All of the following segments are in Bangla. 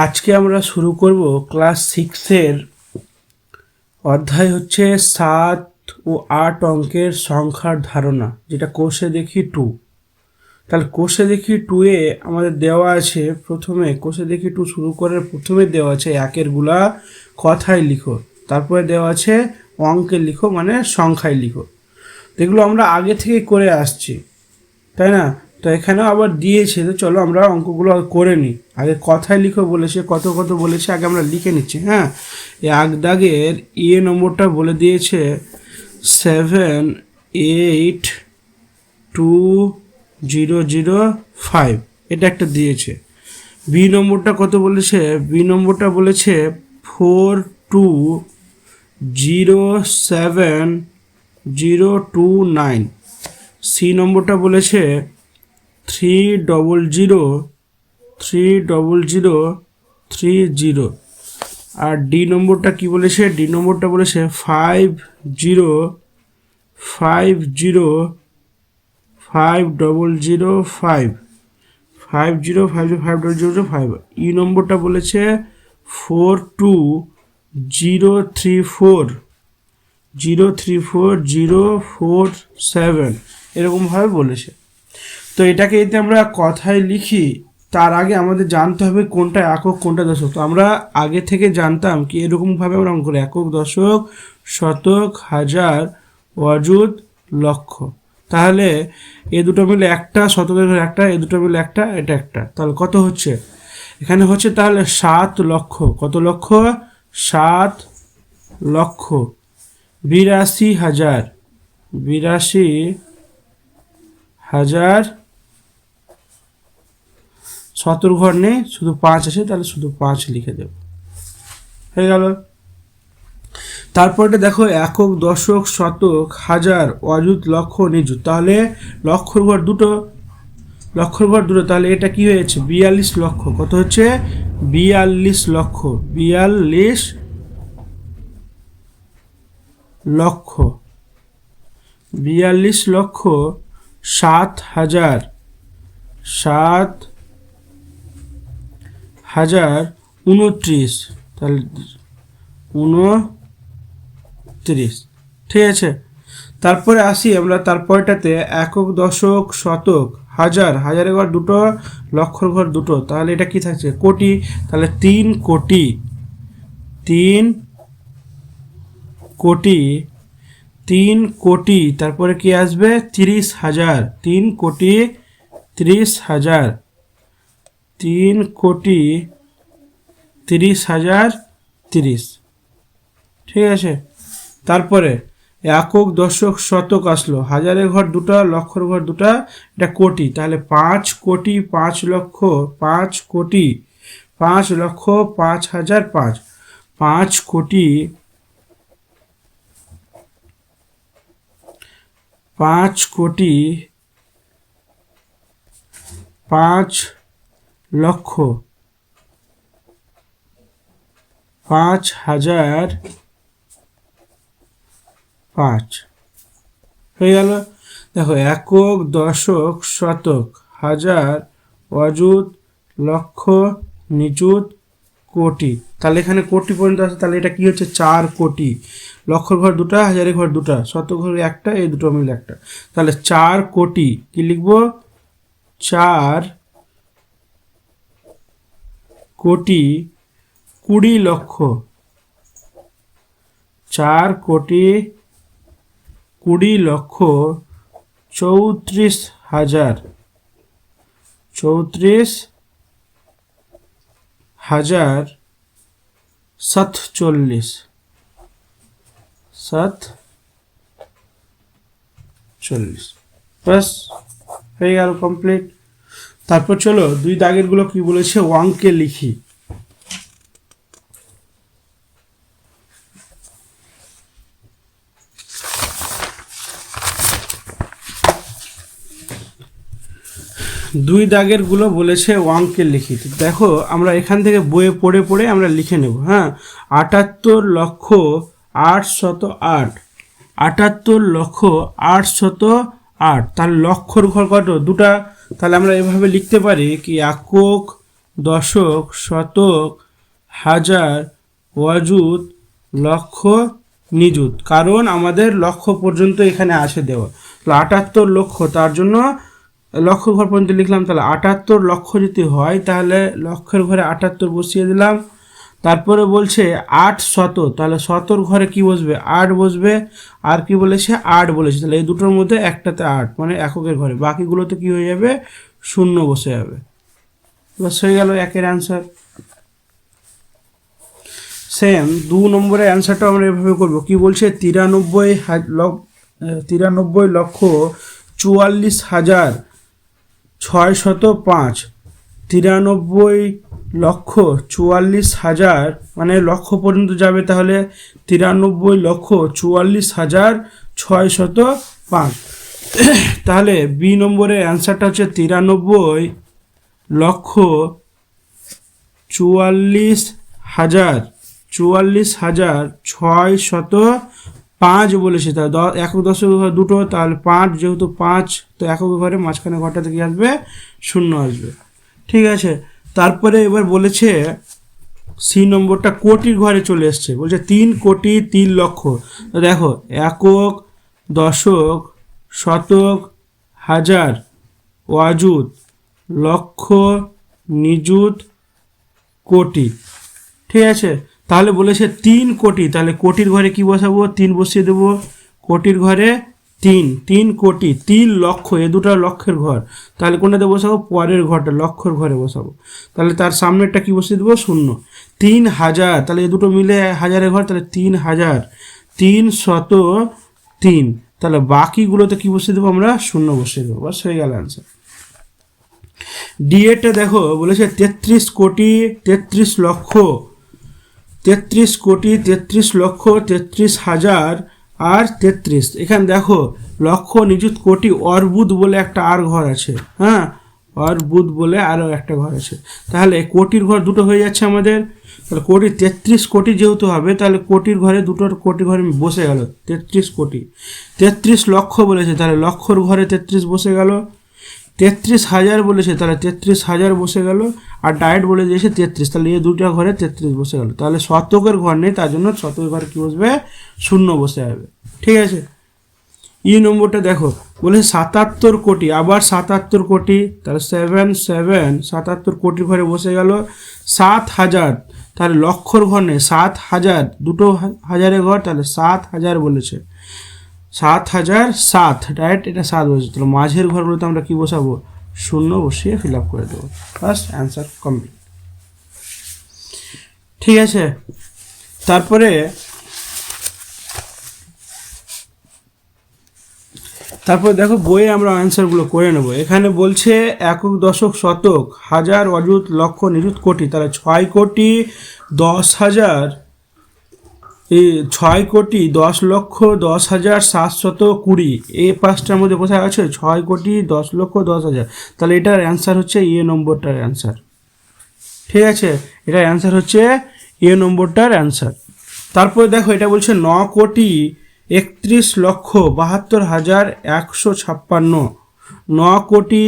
আজকে আমরা শুরু করব ক্লাস 6-এর অধ্যায় হচ্ছে 7 ও 8 অঙ্কের সংখ্যার ধারণা, যেটা কোষে দেখি 2। তাহলে কোষে দেখি 2-এ আমাদের দেওয়া আছে, প্রথমে কোষে দেখি 2 শুরু করার প্রথমে দেওয়া আছে একের গুলা কথায় লিখো, তারপরে দেওয়া আছে অঙ্কে লিখো মানে সংখ্যায় লিখো। এগুলো আমরা আগে থেকে করে আসছি, তাই না? তো এখানেও আবার দিয়েছে, তো চলো আমরা অঙ্কগুলো করে নিই। আগে কথায় লিখো বলেছে, কত কত বলেছে আগে আমরা লিখে নিচ্ছি। হ্যাঁ, এই আগ দাগের নম্বরটা বলে দিয়েছে 7820005, এটা একটা দিয়েছে। বি নম্বরটা কত বলেছে? বি নম্বরটা বলেছে 420729। সি নম্বরটা বলেছে 3003030। আর ডি নম্বরটা কি বলেছে? ডি নম্বরটা বলেছে 505005। ই নম্বরটা বলেছে 42034 এরকমভাবে বলেছে। তো এটাকে যদি আমরা কথায় লিখি, তার আগে আমাদের জানতে হবে কোনটা একক কোনটা দশক। তো আমরা আগে থেকে জানতাম কি এরকমভাবে আমরা অঙ্ক করি, একক, দশক, শতক, হাজার, অযুত, লক্ষ। তাহলে এ দুটো মিলে একটা, শতকের একটা, এ দুটো মিলে একটা, এটা একটা। তাহলে কত হচ্ছে? এখানে হচ্ছে তাহলে 7 লক্ষ। কত লক্ষ? 7 লক্ষ 82,000। 82,000। 17 ঘর নেই, শুধু 5 আছে, তাহলে শুধু 5 লিখে দেব, হয়ে গেল। তারপরে দেখো একক, দশক, শতক, হাজার, অযুত, লক্ষ, নিযুত। তাহলে লক্ষর ঘর দুটো, লক্ষর ঘর দুটো, তাহলে এটা কি হয়েছে? 42 লক্ষ। কত হচ্ছে? 42 লক্ষ। 42 লক্ষ 42 লক্ষ 7,000। 7,029। তাহলে 29, ঠিক আছে। তারপরে আসি আমরা তারপরটাতে একক, দশক, শতক, হাজার, হাজারের ঘর দুটো, লক্ষর ঘর দুটো, তাহলে এটা কি থাকছে? কোটি। তাহলে 3 কোটি। 3 কোটি 3 কোটি, তারপরে কি আসবে? 30,000। 3 কোটি 30,000। 3 কোটি 30,000 30, ঠিক আছে। তারপরে একক, দশক, শতক আসলো, হাজারের ঘর দুটা, লক্ষর ঘর দুটা, এটা কোটি। তাহলে 5 কোটি 5 লক্ষ 5 কোটি 5 লক্ষ 5,005। 5 কোটি 5 কোটি 5 লক্ষ 5,005 হয়ে গেল। দেখো একক, দশক, শতক, হাজার, অযুত, লক্ষ, নিযুত, কোটি। তাহলে এখানে কোটি পর্যন্ত আছে, তাহলে এটা কি হচ্ছে? 4 কোটি। লক্ষর ঘর দুটা, হাজারের ঘর দুটা, শতক ঘর একটা, এই দুটো মিলে একটা। তাহলে 4 কোটি কি লিখবো? 4 কোটি 20 লক্ষ। 4 কোটি 20 লক্ষ 34,000। 34,047। 47, বাস হয়ে গেল, কমপ্লিট। তারপর চলো দুই দাগের গুলো কি বলেছে অঙ্কে লিখি। দুই দাগের গুলো বলেছে অঙ্কে লিখি। দেখো আমরা এখান থেকে বইয়ে পড়ে পড়ে আমরা লিখে নেব। হ্যাঁ, 78,808। 78,808। তাহলে লক্ষর ঘর কত? দুটা। তাহলে আমরা এভাবে লিখতে পারি কি একক, দশক, শতক, হাজার, অযুত, লক্ষ, নিযুত। কারণ আমাদের লক্ষ পর্যন্ত এখানে আছে দেওয়া। 78 লক্ষ, তার জন্য লক্ষ ঘর পর্যন্ত লিখলাম। তাহলে 78 লক্ষ যদি হয় তাহলে লক্ষের ঘরে 78 বসিয়ে দিলাম। তারপরে বলছে 8 শত, তাহলে শতর ঘরে কি বসবে? 8 বসবে। আর কি বলেছে? 8 বলেছে। তাহলে এই দুটোর মধ্যে একটাতে 8, মানে এককের ঘরে। বাকিগুলোতে কি হয়ে যাবে? শূন্য বসে যাবে। বাস হয়ে গেল একের অ্যান্সার। সেম 2 নম্বরের অ্যান্সারটা আমরা এভাবে করবো। কি বলছে? 93,44,605। 93,44,000, মানে লক্ষ পর্যন্ত যাবে, তাহলে 93,44,605। তাহলে বি নম্বরের অ্যান্সারটা হচ্ছে 93,44,605 বলেছে। তাহলে একক দশক দুটো, তাহলে 5, যেহেতু 5 তো একক ঘরে মাঝখানে ঘরটাতে কি আসবে? শূন্য আসবে। ঠিক আছে। তারপরে এবার বলেছে সি নম্বরটা কোটির ঘরে চলে এসছে। বলছে 3,03,00,000। তো দেখো, একক, দশক, শতক, হাজার, অযুত, লক্ষ, নিযুত, কোটি। ঠিক আছে। তাহলে বলেছে 3 কোটি, তাহলে কোটির ঘরে কি বসাবো? 3 বসিয়ে দেবো। কোটির ঘরে 3 কোটি, 3 লক্ষ, এ দুটো লক্ষের ঘর। তাহলে কোনটাতে বসাবো? পরের ঘরটা, লক্ষর ঘরে বসাবো। তাহলে তার সামনেরটা কি বসিয়ে দেবো? শূন্য। 3,000, তাহলে এ দুটো মিলে হাজারের ঘর, তাহলে 3,000। 303, তাহলে বাকিগুলোতে কি বসিয়ে দেবো? আমরা শূন্য বসিয়ে দেবো। বাস হয়ে গেল অ্যান্সার। ডি এরটা দেখো, বলেছে 33 কোটি 33 লক্ষ, 33 কোটি 33 লক্ষ 33,000 আর 33। এখানে দেখো, লক্ষ, নিযুত, কোটি, অর্বুদ বলে একটা আর ঘর আছে। হ্যাঁ, অর্বুদ বলে আরও একটা ঘর আছে। তাহলে কোটির ঘর দুটো হয়ে যাচ্ছে আমাদের। তাহলে কোটি 33 কোটি যেহেতু হবে, তাহলে কোটির ঘরে দুটোর কোটি ঘরে বসে গেল 33 কোটি। 33 লক্ষ বলেছে, তাহলে লক্ষর ঘরে 33 বসে গেল। 33,000 বলেছে, তাহলে 33,000 বসে গেল। আর ডায়েট বলে দিয়েছে 33, তাহলে এই দুটো ঘরে 33 বসে গেল। তাহলে শতকের ঘর নেই, তার জন্য শতকের ঘরে কি বসবে? শূন্য বসে যাবে। ঠিক আছে। ই নম্বরটা দেখো, বলেছে 77 কোটি, আবার 77 কোটি, তাহলে 77, 77 কোটির ঘরে বসে গেল। 7,000, তাহলে লক্ষর ঘর নেই, 7,000, দুটো হাজারের ঘর, তাহলে 7,000 বলেছে। 7,007, রাইট, এটা 7 বসেছে। তাহলে মাঝের ঘরগুলোতে আমরা কি বসাবো? শূন্য বসিয়ে ফিল আপ করে দেবো। First answer complete. ঠিক আছে। তারপরে দেখো, বইয়ে আমরা অ্যান্সারগুলো করে নেব। এখানে বলছে একক, দশক, শতক, হাজার, অযুত, লক্ষ, নিযুত, কোটি। তাহলে 6 কোটি 10,000, 6 কোটি 10 লক্ষ 10,720। এই পাঁচটার মধ্যে কোথায় আছে? 6 কোটি 10 লক্ষ 10,000। তাহলে এটার অ্যান্সার হচ্ছে এ নম্বরটার অ্যান্সার। ঠিক আছে, এটার অ্যান্সার হচ্ছে এ নম্বরটার অ্যান্সার। তারপরে দেখো, এটা বলছে 9 কোটি 31 লক্ষ 72,156। 9 কোটি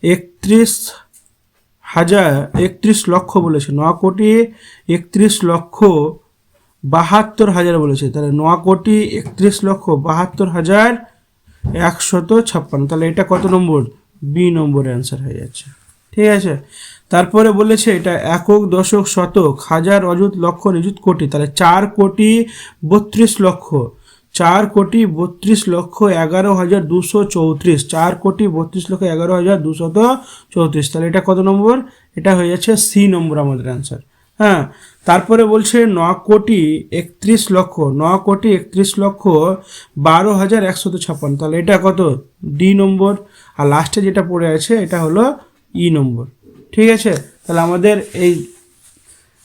31 লক্ষ বলেছে। 9 কোটি 31 লক্ষ 72,000 বলেছে। তাহলে 9 কোটি 31 লক্ষ 72,156। তাহলে এটা কত নম্বর? বি নম্বরের অ্যান্সার হয়ে যাচ্ছে। ঠিক আছে। তারপরে বলেছে এটা একক, দশক, শতক, হাজার, অযুত, লক্ষ, নিযুত, কোটি। তাহলে 4 কোটি 32 লক্ষ, 4 কোটি 32 লক্ষ 11,234। 4 কোটি 32 লক্ষ 11,234। তাহলে এটা কত নম্বর? এটা হয়ে যাচ্ছে সি নম্বর আমাদের অ্যান্সার। হ্যাঁ। তারপরে বলছে 9 কোটি 31 লক্ষ, 9 কোটি 31 লক্ষ 12,156। তাহলে এটা কত? ডি নম্বর। আর লাস্টে যেটা পড়ে আছে এটা হলো ই নম্বর। ঠিক আছে। তাহলে আমাদের এই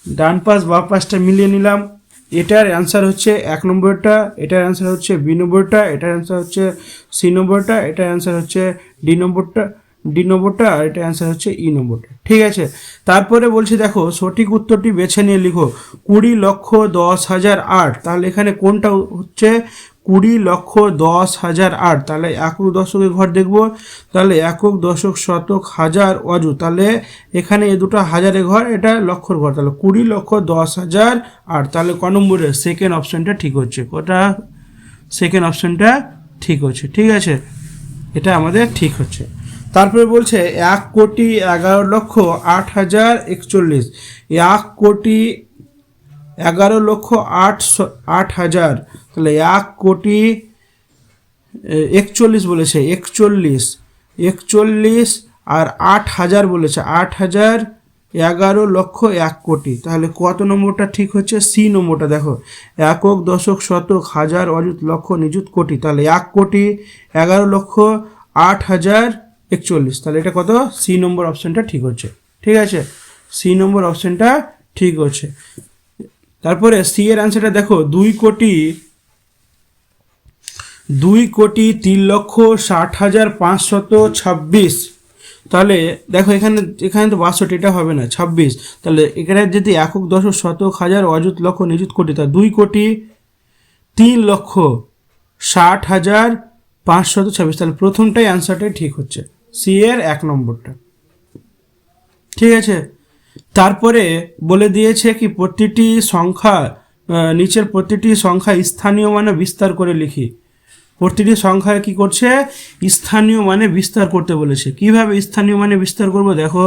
ডান পাশ বা পাশটা মিলিয়ে নিলাম। এটার অ্যান্সার হচ্ছে 1 নম্বরটা, এটার অ্যান্সার হচ্ছে বি নম্বরটা, এটার অ্যান্সার হচ্ছে সি নম্বরটা, এটার অ্যান্সার হচ্ছে ডি নম্বরটা, আর এটার অ্যান্সার হচ্ছে ই নম্বরটা। ঠিক আছে। তারপরে বলছি দেখো, সঠিক উত্তরটি বেছে নিয়ে লিখো। 20,10,008। তাহলে এখানে কোনটা হচ্ছে 20,10,008, তাহলে একক দশকের ঘর দেখব, তাহলে একক দশক শতক হাজার অযুত, তাহলে এখানে এই দুটো হাজারের ঘর, এটা লক্ষর ঘর, তাহলে 20,10,008, তাহলে ক নম্বরে সেকেন্ড অপশনটা ঠিক হচ্ছে, কোটা সেকেন্ড অপশনটা ঠিক হচ্ছে। ঠিক আছে, এটা আমাদের ঠিক হচ্ছে। তারপরে বলছে 1,11,08,041, 1,11,08,000, তাহলে 1,41,41 বলেছে, 41 আর 8,000 বলেছে, 8,000, 11,01,00,000, তাহলে কত নম্বরটা ঠিক হচ্ছে? সি নম্বরটা। দেখো, একক দশক শতক হাজার অযুত লক্ষ নিযুত কোটি, তাহলে 1,11,08,041, তাহলে এটা কত? সি নম্বর অপশনটা ঠিক হচ্ছে। ঠিক আছে, সি নম্বর অপশনটা ঠিক হচ্ছে। তারপরে সি এর অ্যান্সারটা দেখো, 2,03,60,526, তাহলে দেখো এখানে তো 62, এটা হবে না, 26, তাহলে এখানে যদি একক দশক শতক হাজার অযুত লক্ষ নিযুত কোটি, তাহলে 2,03,60,526, তাহলে প্রথমটাই অ্যান্সারটাই ঠিক হচ্ছে, সি এর 1 নম্বরটা। ঠিক আছে, তারপরে বলে দিয়েছে কি প্রতিটি সংখ্যা, নিচের প্রতিটি সংখ্যা স্থানীয় মানে বিস্তার করে লিখি। প্রতিটি সংখ্যা কি করছে? স্থানীয় মানে বিস্তার করতে বলেছে। কিভাবে স্থানীয় মানে বিস্তার করব? দেখো,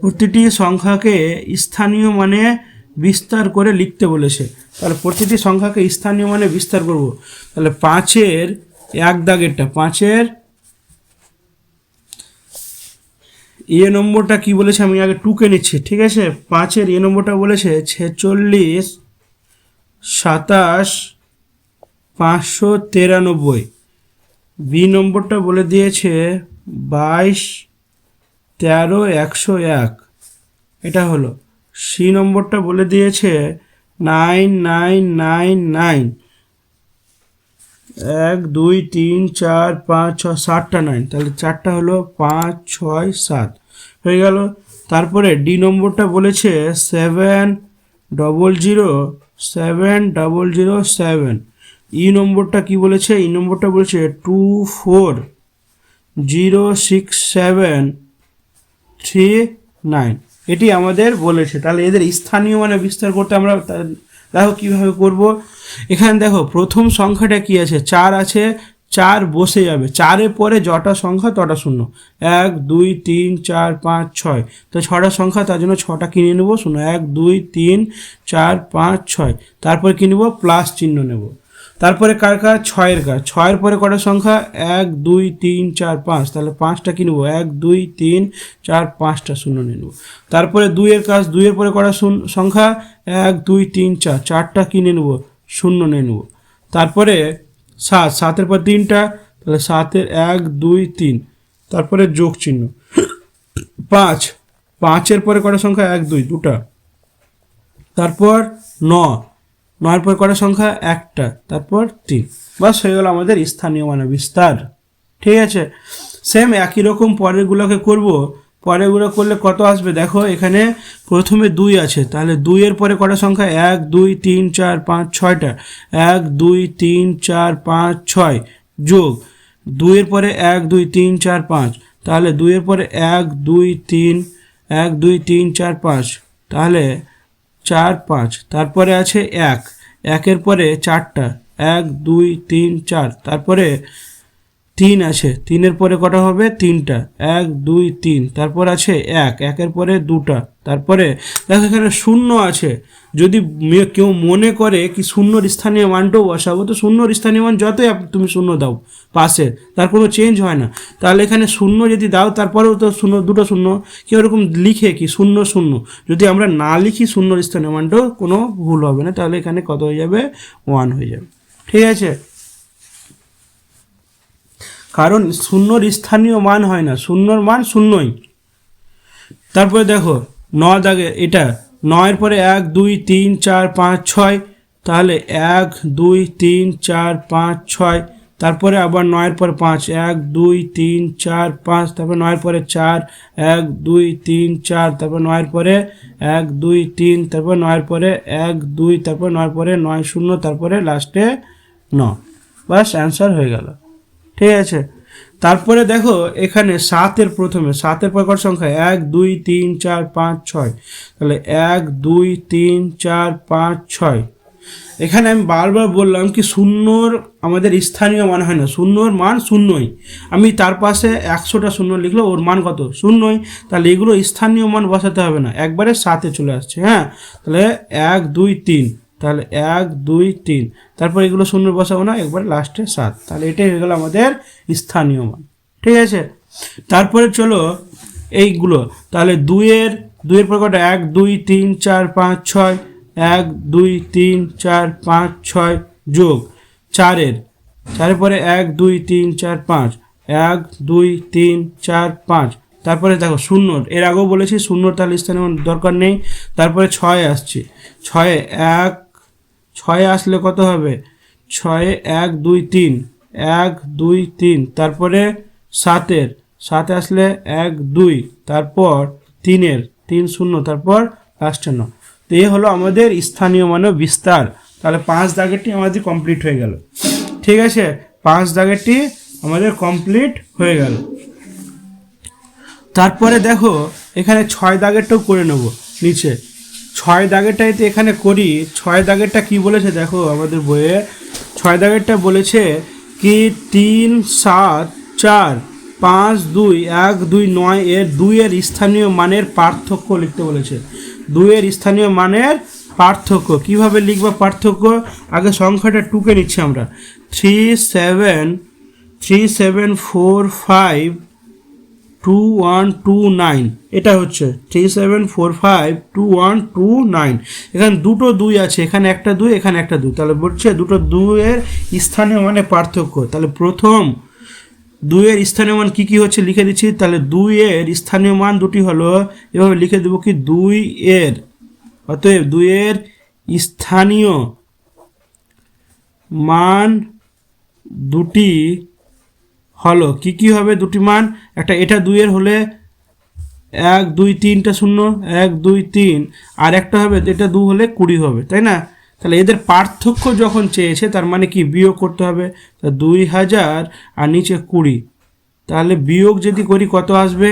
প্রতিটি সংখ্যাকে স্থানীয় মানে বিস্তার করে লিখতে বলেছে, তাহলে প্রতিটি সংখ্যাকে স্থানীয় মানে বিস্তার করব। তাহলে 5-এর 1 দাগেরটা, 5-এর এ নম্বরটা কি বলেছে, আমি আগে টুকে নিচ্ছি। ঠিক আছে, 5-এর এ নম্বরটা বলেছে 46, 27, 593, বি নম্বরটা বলে দিয়েছে 22, 13, 101, এটা হলো। সি নম্বরটা বলে দিয়েছে 9999, 1 2 3 4 5 6 7টা 9, তাহলে 4টা হলো 5 6 7 হয়ে গেল। তারপরে ডি নম্বরটা বলেছে 70007, ই নম্বরটা কি বলেছে? ই নম্বরটা বলেছে 24067339, এটি আমাদের বলেছে। তাহলে এদের স্থানীয় মানে বিস্তার করতে আমরা দেখো কিভাবে করব। এখানে দেখো প্রথম সংখ্যাটা কি আছে? 4 আছে, 4 বসে যাবে, 4-এর পরে যটা সংখ্যা তটা শূন্য, 1 2 3 4 5 6, তো 6টা সংখ্যা, তার জন্য 6টা কিনে নেব শূন্য, 1 2 3 4 5 6, তারপরে কি নেব? প্লাস চিহ্ন নেব। তারপরে কার কাজ? 6-এর কাজ, 6-এর পরে কটা সংখ্যা? 1 2 3 4 5, তাহলে 5টা কি নেব? 1 2 3 4 5টা শূন্য নিয়ে নেব। তারপরে 2-এর কাজ, 2-এর পরে কটা সংখ্যা? 1 2 3 4, 4টা কিনে নেব, শূন্য নিয়ে নেব। তারপরে 7, 7-এর পর 3টা, তাহলে 7-এর 1 2 3, তারপরে যোগ চিহ্ন। 5, 5-এর পরে কটা সংখ্যা? 1 2, দুটা। তারপর 9, 9-এর পরে কটা সংখ্যা? একটা, তারপর 3, বাস হয়ে গেল আমাদের স্থানীয় মানে বিস্তার। ঠিক আছে, সেম একই রকম পরেরগুলোকে করব। পরেরগুলো করলে কত আসবে? দেখো, এখানে প্রথমে 2 আছে, তাহলে 2-এর পরে কটা সংখ্যা? 1 2 3 4 5 6টা, 1 2 3 4 5 6 যোগ 2-এর পরে 1 2 3 4 5, তাহলে 2-এর পরে 1 2 3 1 2 3 4 5, তাহলে 4 5, তারপরে আছে 1, 1-এর পরে 4টা, 1 2 3 4, তারপরে 3 আছে, 3-এর পরে কটা হবে? 3টা, 1 2 3, তারপর আছে 1, 1-এর পরে 2টা, তারপরে দেখো এখানে 0 আছে। যদি কেউ মনে করে কি শূন্যর স্থানীয় মানটাও বসাবো, তো শূন্যর স্থানীয় মান যতই তুমি 0 দাও পাশে, তার কোনো চেঞ্জ হয় না। তাহলে এখানে 0 যদি দাও, তারপরেও তো 0, দুটো 0, কেউ এরকম লিখে কি 0 0, যদি আমরা না লিখি শূন্যর স্থানীয় মানটাও কোনো ভুল হবে না, তাহলে এখানে কত হয়ে যাবে? 1 হয়ে যাবে। ঠিক আছে, কারণ শূন্যর স্থানীয় মান হয় না, শূন্যর মান শূন্যই। তারপরে দেখো 9 দাগে, এটা 9-এর পরে 1 2 3 4 5 6, তাহলে 1 2 3 4 5 6, তারপরে আবার 9-এর পরে 5, 1 2 3 4 5, তারপরে 9-এর পরে 4, 1 2 3 4, তারপর 9-এর পরে 1 2 3, তারপর 9-এর পরে 1 2, তারপর 9-এর পরে 9 0, তারপরে লাস্টে বাস অ্যান্সার হয়ে গেল। ঠিক আছে, তারপরে দেখো এখানে 7-এর প্রথমে 7-এর পর কত সংখ্যা 1 2 3 4 5 6, তাহলে 1 2 3 4 5 6। এখানে আমি বারবার বললাম কি শূন্যর আমাদের স্থানীয় মান হয় না, শূন্যর মান শূন্যই। আমি তার পাশে 100টা শূন্য লিখলো, ওর মান কত শূন্যই, তাহলে এগুলো স্থানীয় মান বসাতে হবে না, একবারে 7-এ চলে আসছে। হ্যাঁ, তাহলে 1 2 3, তাহলে 1 2 3, তারপর এগুলো শূন্য বসাবো না, একবারে লাস্টে 7, তাহলে এটাই হয়ে গেল আমাদের স্থানীয় মান। ঠিক আছে, তারপরে চলো এইগুলো, তাহলে 2-এর পর কটা 1 2 3 4 5 6, 1 2 3 4 5 6 যোগ 4-এর পরে 1 2 3 4 5, 1 2 3 4 5, তারপরে দেখো শূন্য, এর আগেও বলেছি শূন্য তাহলে স্থানীয় দরকার নেই। তারপরে 6 আসছে, 6 আসলে কত হবে 6 1 2 3, 1 2 3, তারপরে 7 আসলে 1 2, তারপর 3 0, তারপর লাস্টে 9। তো এই হলো আমাদের স্থানীয় মানে বিস্তার। তাহলে 5 দাগেরটি আমাদের কমপ্লিট হয়ে গেল। ঠিক আছে, 5 দাগেরটি আমাদের কমপ্লিট হয়ে গেল। তারপরে দেখো এখানে 6 দাগেরটাও করে নেব নিচে। 6 দাগেরটাই তো এখানে করি। 6 দাগেরটা কি বলেছে দেখো আমাদের বইয়ে, 6 দাগেরটা বলেছে কি 3 7 4 5 2 1 2 9 এর 2-এর স্থানীয় মানের পার্থক্য লিখতে বলেছে। 2-এর স্থানীয় মানের পার্থক্য কিভাবে লিখবো পার্থক্য, আগে সংখ্যাটা টুকে নিচ্ছি আমরা। 3 7 3 7 4 5 2 1 2 9, এটা হচ্ছে 3 7 4 5 2 1 2 9। এখানে দুটো 2 আছে, এখানে একটা 2, এখানে একটা 2, তাহলে বলছে দুটো 2-এর স্থানীয় মানে পার্থক্য। তাহলে প্রথম 2-এর স্থানীয় মান কি হচ্ছে লিখে দিচ্ছি। তাহলে 2-এর স্থানীয় মান দুটি হলো, এভাবে লিখে দেবো কি 2-এর, অতএব 2-এর স্থানীয় মান দুটি হলো কি হবে দুটি মান, একটা এটা 2-এর হলে 1 2 3টা শূন্য 1 2 3, আর একটা হবে এটা 2 হলে 20 হবে, তাই না। তাহলে এদের পার্থক্য যখন চেয়েছে তার মানে কি বিয়োগ করতে হবে। তা 2000 আর নিচে 20, তাহলে বিয়োগ যদি করি কত আসবে,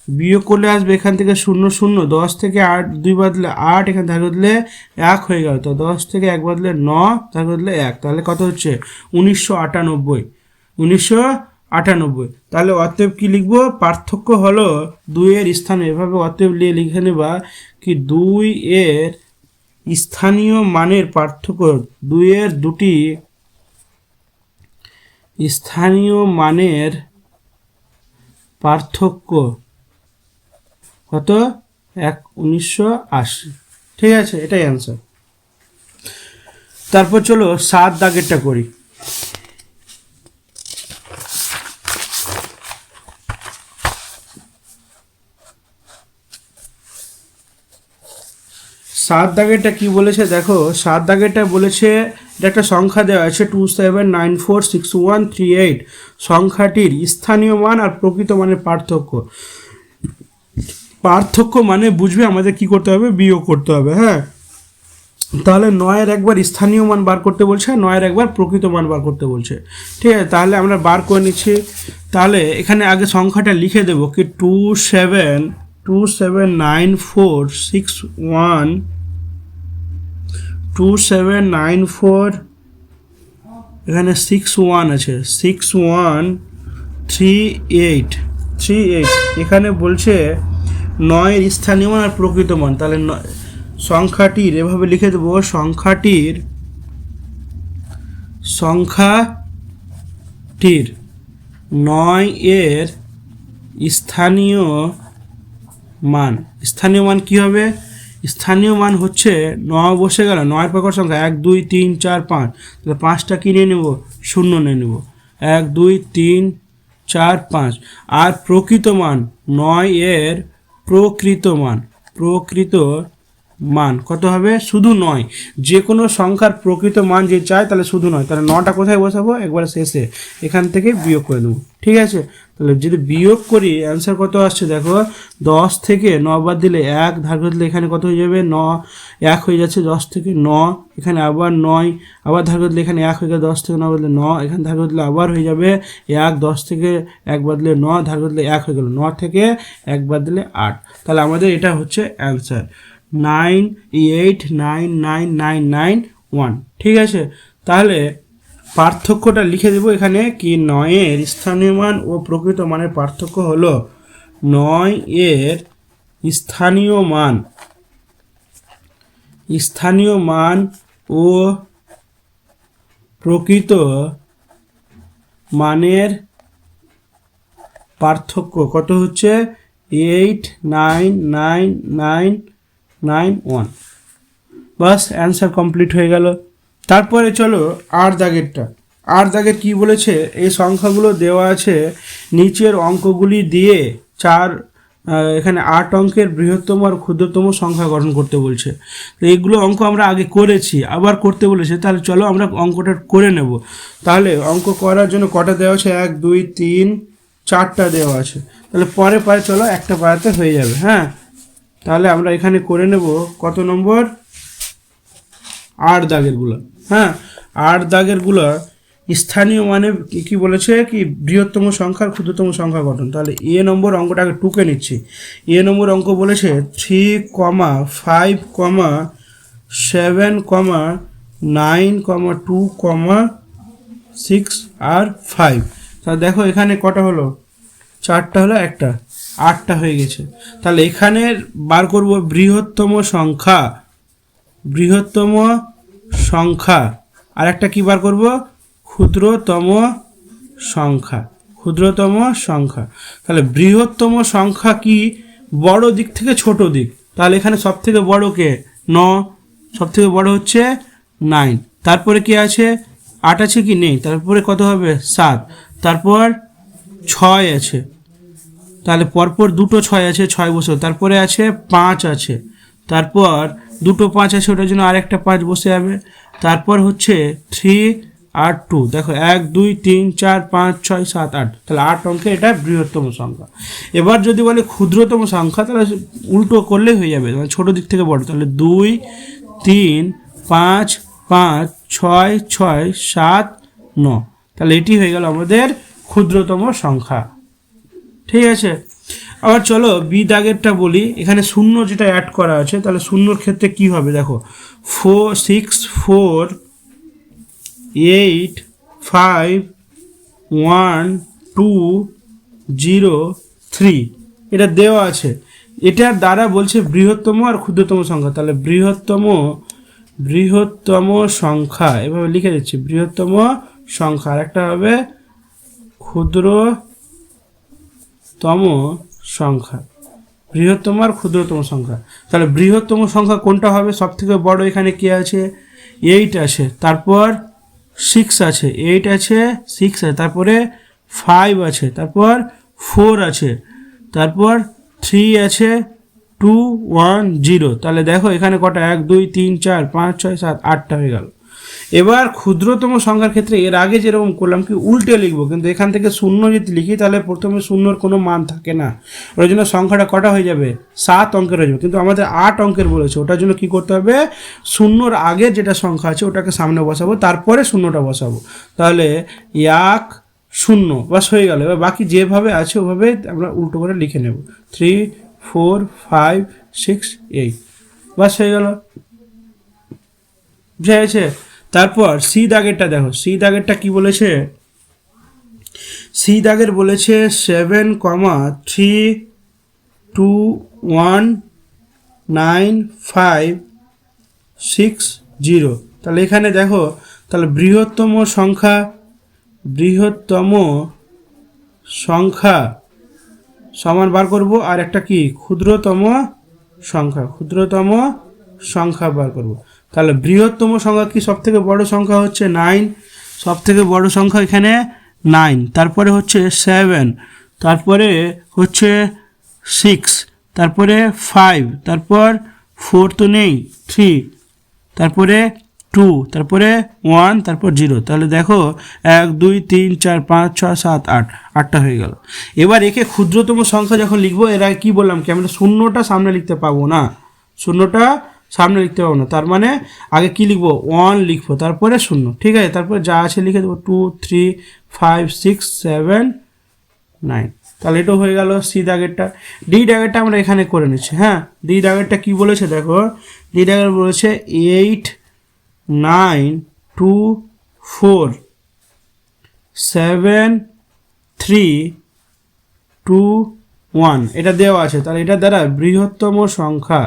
বিয়োগ করলে আসবে এখান থেকে 0 0, 10 থেকে 8 2 বাদলে 8, এখানে ধার বদলে 1 হয়ে গেল। তো 10 থেকে 1 বাদলে 9, ধার বদলে 1, তাহলে কত হচ্ছে 1998। তাহলে অতএব কি লিখবো, পার্থক্য হলো 2-এর স্থানে, এভাবে অতএব লিখে নেবা কি 2-এর স্থানীয় মানের পার্থক্য, 2-এর দুটি স্থানীয় মানের পার্থক্য কত 1980। ঠিক আছে, এটাই অ্যান্সার। তারপর চলো 7 দাগেরটা করি। 7 দাগেরটা কি বলেছে দেখো, 7 দাগেরটা বলেছে এটা একটা সংখ্যা দেওয়া আছে 27946138, সংখ্যাটির স্থানীয় মান আর প্রকৃত মানের পার্থক্য মানে বুঝবে আমাদের কি করতে হবে, বিয়োগ করতে হবে। হ্যাঁ, তাহলে 9-এর একবার স্থানীয় মান বার করতে বলছে, 9-এর একবার প্রকৃত মান বার করতে বলছে। ঠিক আছে, তাহলে আমরা বার করে নিচ্ছি। তাহলে এখানে আগে সংখ্যাটা লিখে দেবো কি 2794 এখানে 61 আছে 6138 এখানে বলছে 9-এর স্থানীয় মান আর প্রকৃত মান। তাহলে সংখ্যাটির এভাবে লিখে দেবো, সংখ্যাটির 9-এর স্থানীয় মান কি হবে, স্থানীয় মান হচ্ছে 9 বসে গেল, 9-এর পর সংখ্যা 1 2 3 4 5, তাহলে 5টা কি নিয়ে নেব, 0 নিয়ে নেব, 1 2 3 4 5। আর প্রকৃত মান 9-এর প্রকৃত মান কত হবে শুধু নয়, যে কোনো সংখ্যার প্রকৃত মান যে চায় তাহলে শুধু নয়, তাহলে নটা কোথায় বসাবো একবারে শেষে, এখান থেকে বিয়োগ করে দেবো। ঠিক আছে, তাহলে যদি বিয়োগ করি অ্যান্সার কত আসছে দেখো, 10 থেকে 9 বাদ দিলে 1, ধার করে দিলে এখানে কত হয়ে যাবে 9, 1 হয়ে যাচ্ছে 10 থেকে 9, এখানে আবার 9, আবার ধার করে দিলে এখানে 1 হয়ে গেল 10 থেকে 9 বদলে 9, এখানে ধার করে দিলে আবার হয়ে যাবে 1, 10 থেকে 1 বাদ দিলে 9, ধার করে দিলে 1 হয়ে গেল 9 থেকে 1 বাদ দিলে 8। তাহলে আমাদের এটা হচ্ছে অ্যান্সার 9899991। ঠিক আছে, তাহলে পার্থক্যটা লিখে দেবো এখানে কি, 9 স্থানীয় মান ও প্রকৃত মানের পার্থক্য হলো 9 স্থানীয় মান ও প্রকৃত মানের পার্থক্য কত হচ্ছে 899991। বাস অ্যান্সার কমপ্লিট হয়ে গেল। তারপরে চলো আর দাগের কি বলেছে, এই সংখ্যাগুলো দেওয়া আছে, নিচের অঙ্কগুলি দিয়ে এখানে 8 অঙ্কের বৃহত্তম আর ক্ষুদ্রতম সংখ্যা গঠন করতে বলছে। তো এইগুলো অঙ্ক আমরা আগে করেছি, আবার করতে বলেছে, তাহলে চলো আমরা অঙ্কটা করে নেব। তাহলে অঙ্ক করার জন্য কটা দেওয়া আছে, 1 2 3 4টা দেওয়া আছে, তাহলে পরে চলো একটা পাড়াতে হয়ে যাবে। হ্যাঁ, তাহলে আমরা এখানে করে নেব কত নম্বর, 8 দাগেরগুলো। হ্যাঁ, 8 দাগেরগুলো স্থানীয় মানে কি বলেছে, কি বৃহত্তম সংখ্যার ক্ষুদ্রতম সংখ্যা গঠন। তাহলে এ নম্বর অঙ্কটাকে টুকে নিচ্ছি। এ নম্বর অঙ্ক বলেছে 3, 5, 7, 9, 2, 6 আর 5। তাহলে দেখো এখানে কটা হলো, 4টা হলো, একটা 8টা হয়ে গেছে। তাহলে এখানে বার করব বৃহত্তম সংখ্যা, আর একটা কি বার করব, ক্ষুদ্রতম সংখ্যা। তাহলে বৃহত্তম সংখ্যা কি, বড় দিক থেকে ছোট দিক। তাহলে এখানে সব থেকে বড় কে, 9, সব থেকে বড় হচ্ছে 9, তারপরে কি আছে 8 আছে কি নেই, তারপরে কত হবে 7, তারপর 6 আছে, তাহলে পরপর দুটো 6 আছে, 6 বসে, তারপরে আছে 5 আছে, তারপর দুটো 5 আছে, ওটার জন্য আরেকটা 5 বসে যাবে, তারপর হচ্ছে 3 আর 2। দেখো 1 2 3 4 5 6 7 8, তাহলে 8 অঙ্কে এটা বৃহত্তম সংখ্যা। এবার যদি বলে ক্ষুদ্রতম সংখ্যা, তাহলে উল্টো করলে হয়ে যাবে, মানে ছোট দিক থেকে বড়। তাহলে 2 3 5 5 6 6 7 9, তাহলে এটি হয়ে গেল আমাদের ক্ষুদ্রতম সংখ্যা। ঠিক আছে, আবার চলো বি দাগেরটা বলি। এখানে শূন্য যেটা অ্যাড করা আছে, তাহলে শূন্যর ক্ষেত্রে কি হবে দেখো, 4 6 4 8 5 1 2 0 3 এটা দেওয়া আছে। এটার দ্বারা বলছে বৃহত্তম আর ক্ষুদ্রতম সংখ্যা। তাহলে বৃহত্তম সংখ্যা এভাবে লিখে দিচ্ছি, বৃহত্তম সংখ্যা, আর একটা হবে ক্ষুদ্রতম সংখ্যা, বৃহত্তম আর ক্ষুদ্রতম সংখ্যা। তাহলে বৃহত্তম সংখ্যা কোনটা হবে, সব থেকে বড় এখানে কি আছে 8 আছে, তারপর 6 আছে, 8 আছে 6 আছে, তারপরে 5 আছে, তারপর 4 আছে, তারপর 3 আছে 2 1 0। তাহলে দেখো এখানে কটা, 1 2 3 4 5 6 7 8টা হয়ে গেল। এবার ক্ষুদ্রতম সংখ্যার ক্ষেত্রে এর আগে যেরকম করলাম কি উল্টে লিখবো, কিন্তু এখান থেকে শূন্য যদি লিখি তাহলে প্রথমে শূন্যর কোনো মান থাকে না, ওটার জন্য সংখ্যাটা কটা হয়ে যাবে 7 অঙ্কের হয়ে যাবে। কিন্তু আমাদের 8 অঙ্কের বলেছে, ওটার জন্য কি করতে হবে, শূন্যর আগে যেটা সংখ্যা আছে ওটাকে সামনে বসাবো, তারপরে শূন্যটা বসাবো। তাহলে 1 0 বাস হয়ে গেল। এবার বাকি যেভাবে আছে ওভাবে আমরা উল্টো করে লিখে নেব, 3 4 5 6 8 বাস হয়ে গেল, বুঝা গেছে। তারপর সি দাগেরটা দেখো, সি দাগেরটা কি বলেছে, সি দাগের বলেছে 7 3 2 1 9 5 6 0। তাহলে এখানে দেখো, তাহলে বৃহত্তম সংখ্যা সমান বার করব, আর একটা কি ক্ষুদ্রতম সংখ্যা বার করব। তাহলে বৃহত্তম সংখ্যা কি, সব থেকে বড় সংখ্যা হচ্ছে 9, সব থেকে বড় সংখ্যা এখানে 9, তারপরে হচ্ছে 7, তারপরে হচ্ছে 6, তারপরে 5, তারপর 4 তো নেই, 3, তারপরে 2, তারপরে 1, তারপর 0। তাহলে দেখো 1 2 3 4 5 6 7 8, 8টা হয়ে গেল। এবার একে ক্ষুদ্রতম সংখ্যা যখন লিখবো, এর আগে কী বললাম কি আমরা শূন্যটা সামনে লিখতে পাবো না, শূন্যটা সামনে লিখতে পাবো না। তার মানে আগে কি লিখবো, 1 লিখবো, তারপরে 0, ঠিক আছে। তারপরে যা আছে লিখে দেবো 2 3 5 6 7 9। তাহলে এটাও হয়ে গেল সি দাগেরটা। ডি দাগেরটা আমরা এখানে করে নিচ্ছি। হ্যাঁ, ডি দাগেরটা কী বলেছে দেখো, ডি দাগের বলেছে 8 9 2 4 7 3 2 1 এটা দেওয়া আছে। তাহলে এটা দ্বারা বৃহত্তম সংখ্যা,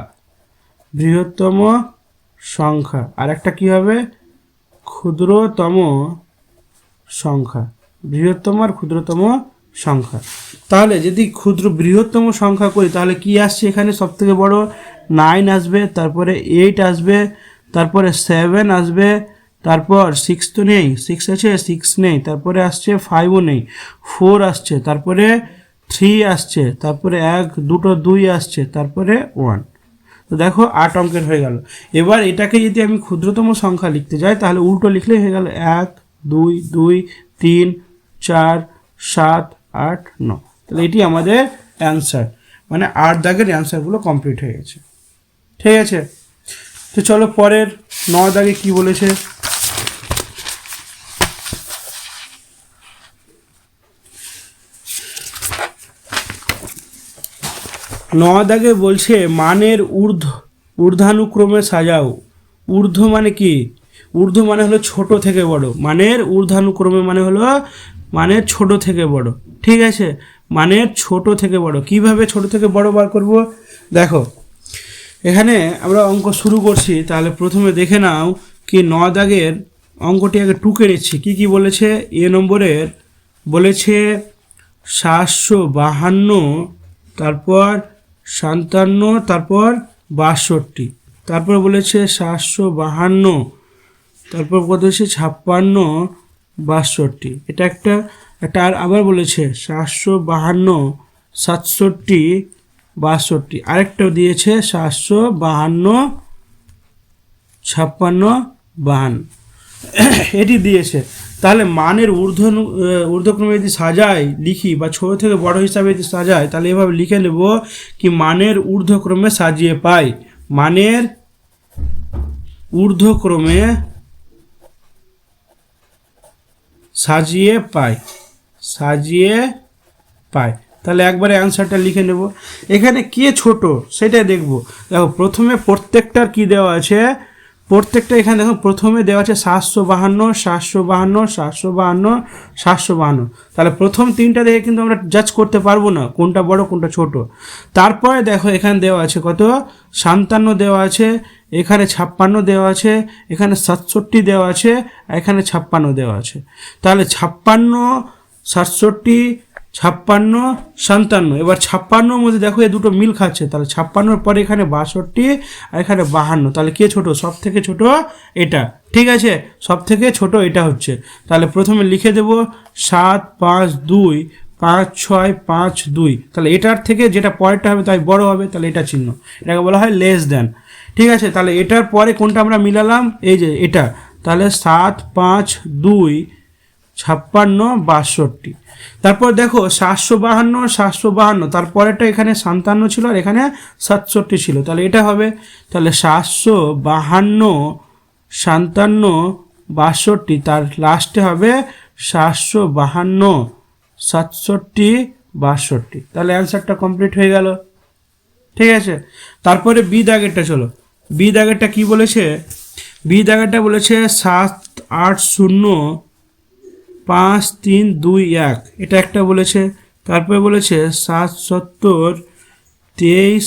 বৃহত্তম সংখ্যা, আর একটা কী হবে, ক্ষুদ্রতম সংখ্যা, বৃহত্তম আর ক্ষুদ্রতম সংখ্যা। তাহলে যদি বৃহত্তম সংখ্যা করি তাহলে কি আসছে এখানে, সব থেকে বড় 9 আসবে, তারপরে 8 আসবে, তারপরে 7 আসবে, তারপর 6 তো নেই, 6 আছে, 6 নেই, তারপরে আসছে 5ও নেই, 4 আসছে, তারপরে 3 আসছে, তারপরে 1 2 2 আসছে, তারপরে 1। তো দেখো 8 অঙ্কের হয়ে গেল। এবার এটাকে যদি আমি ক্ষুদ্রতম সংখ্যা লিখতে যাই তাহলে উল্টো লিখলেই হয়ে গেল 1 2 2 3 4 7 8 9। তাহলে এটি আমাদের অ্যান্সার, মানে 8 দাগের অ্যান্সারগুলো কমপ্লিট হয়ে গেছে। ঠিক আছে, তো চলো পরের 9 দাগে কি বলেছে। 9 দাগে বলছে মানের ঊর্ধ্বানুক্রমে সাজাও। ঊর্ধ্ব মানে কি, ঊর্ধ্ব মানে হলো ছোট থেকে বড়, মানের ঊর্ধ্বানুক্রমে মানে হলো মানের ছোট থেকে বড়। ঠিক আছে, মানের ছোট থেকে বড়। কিভাবে ছোট থেকে বড় বার করব, দেখো এখানে আমরা অঙ্ক শুরু করছি। তাহলে প্রথমে দেখে নাও কি 9 দাগের অঙ্কটি আগে টুকে নিচ্ছি। কি কি বলেছে, এ নম্বরের বলেছে 752, তারপর 57, তারপর 62, তারপর বলেছে 752, তারপর কত হচ্ছে 56 62, এটা একটা আর আবার বলেছে 752 67 62, আরেকটাও দিয়েছে 752 56 52, এটি দিয়েছে। তাহলে মানের ঊর্ধ্বক্রমে যদি সাজাই লিখি বা ছোট থেকে বড় হিসাবে যদি সাজাই তাহলে এভাবে লিখে নেব কি মানের ঊর্ধ্বক্রমে সাজিয়ে পাই, মানের ঊর্ধ্বক্রমে সাজিয়ে পাই, সাজিয়ে পাই। তাহলে একবারে অ্যান্সারটা লিখে নেব। এখানে কে ছোট সেটাই দেখব। দেখো প্রথমে প্রত্যেকটার কি দেওয়া আছে, প্রত্যেকটা এখানে দেখো প্রথমে দেওয়া আছে 752 752 752 752। তাহলে প্রথম তিনটা দেখে কিন্তু আমরা জাজ করতে পারবো না কোনটা বড় কোনটা ছোট। তারপরে দেখো এখানে দেওয়া আছে কত, 57 দেওয়া আছে, এখানে 56 দেওয়া আছে, এখানে 67 দেওয়া আছে, এখানে 56 দেওয়া আছে। তাহলে 56 67 56 57, এবার 56 মধ্যে দেখো এই দুটো মিল খাচ্ছে। তাহলে 56 পরে এখানে 62 আর এখানে 52। তাহলে কে ছোট, সব থেকে ছোট এটা। ঠিক আছে, সব থেকে ছোট এটা হচ্ছে। তাহলে প্রথমে লিখে দেব 7 5 2 5 6 5 2। তাহলে এটার থেকে যেটা পরেরটা হবে তাই বড় হবে, তাহলে এটা চিহ্ন, এটাকে বলা হয় লেস দেন। ঠিক আছে, তাহলে এটার পরে কোনটা আমরা মিলালাম, এই যে এটা। তাহলে 7 5 2 56 62। তারপর দেখো 752 752, তারপরেরটা এখানে 57 ছিল আর এখানে 67 ছিল, তাহলে এটা হবে। তাহলে 752 57 62, তার লাস্টে হবে 752 67 62। তাহলে অ্যান্সারটা কমপ্লিট হয়ে গেল। ঠিক আছে, তারপরে বি দাগেরটা চলো। বি দাগেরটা কি বলেছে, বি দাগেরটা বলেছে 7 8 0 5 3 2 1, এটা একটা বলেছে। তারপরে বলেছে 7 70 23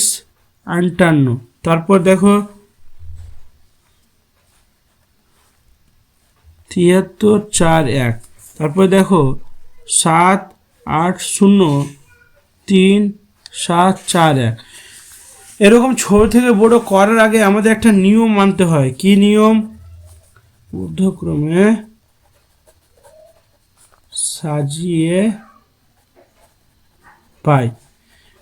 58, তারপর দেখো 73 4 1, তারপরে দেখো 7 8 0 3 7 4 1। এরকম ছোট থেকে বড় করার আগে আমাদের একটা নিয়ম মানতে হয়। কি নিয়ম, ঊর্ধ্বক্রমে সাজিয়ে পাই।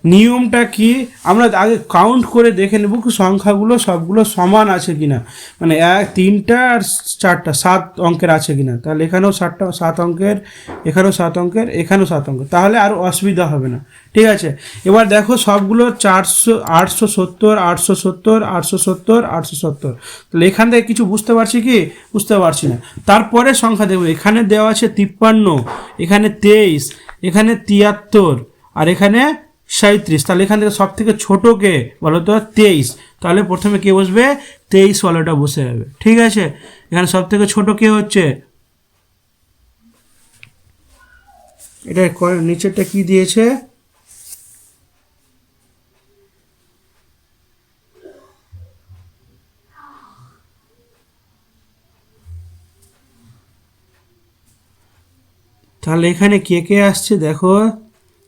নিয়মটা কি, আমরা আগে কাউন্ট করে দেখে নেব কি সংখ্যাগুলো সবগুলো সমান আছে কিনা, মানে 3টা আর 4টা 7 অঙ্কের আছে কিনা। তাহলে এখানেও 7 অঙ্কের, এখানেও 7 অঙ্কের, এখানেও 7 অঙ্কের, তাহলে আর অসুবিধা হবে না। ঠিক আছে, এবার দেখো সবগুলো 870 870 870 870। তাহলে এখান থেকে কিছু বুঝতে পারছি কি, বুঝতে পারছি না। তারপরে সংখ্যা দেখবো, এখানে দেওয়া আছে 53, এখানে 23, এখানে 73, আর এখানে 37। তাহলে এখান থেকে সব থেকে ছোট কে বলো তো? 23। তাহলে প্রথমে কে বসবে? 23 ওয়ালাটা বসে যাবে। ঠিক আছে, এখানে সব থেকে ছোট কে হচ্ছে? এটা নিচেরটা কি দিয়েছে? তাহলে এখানে কে কে আসছে দেখো,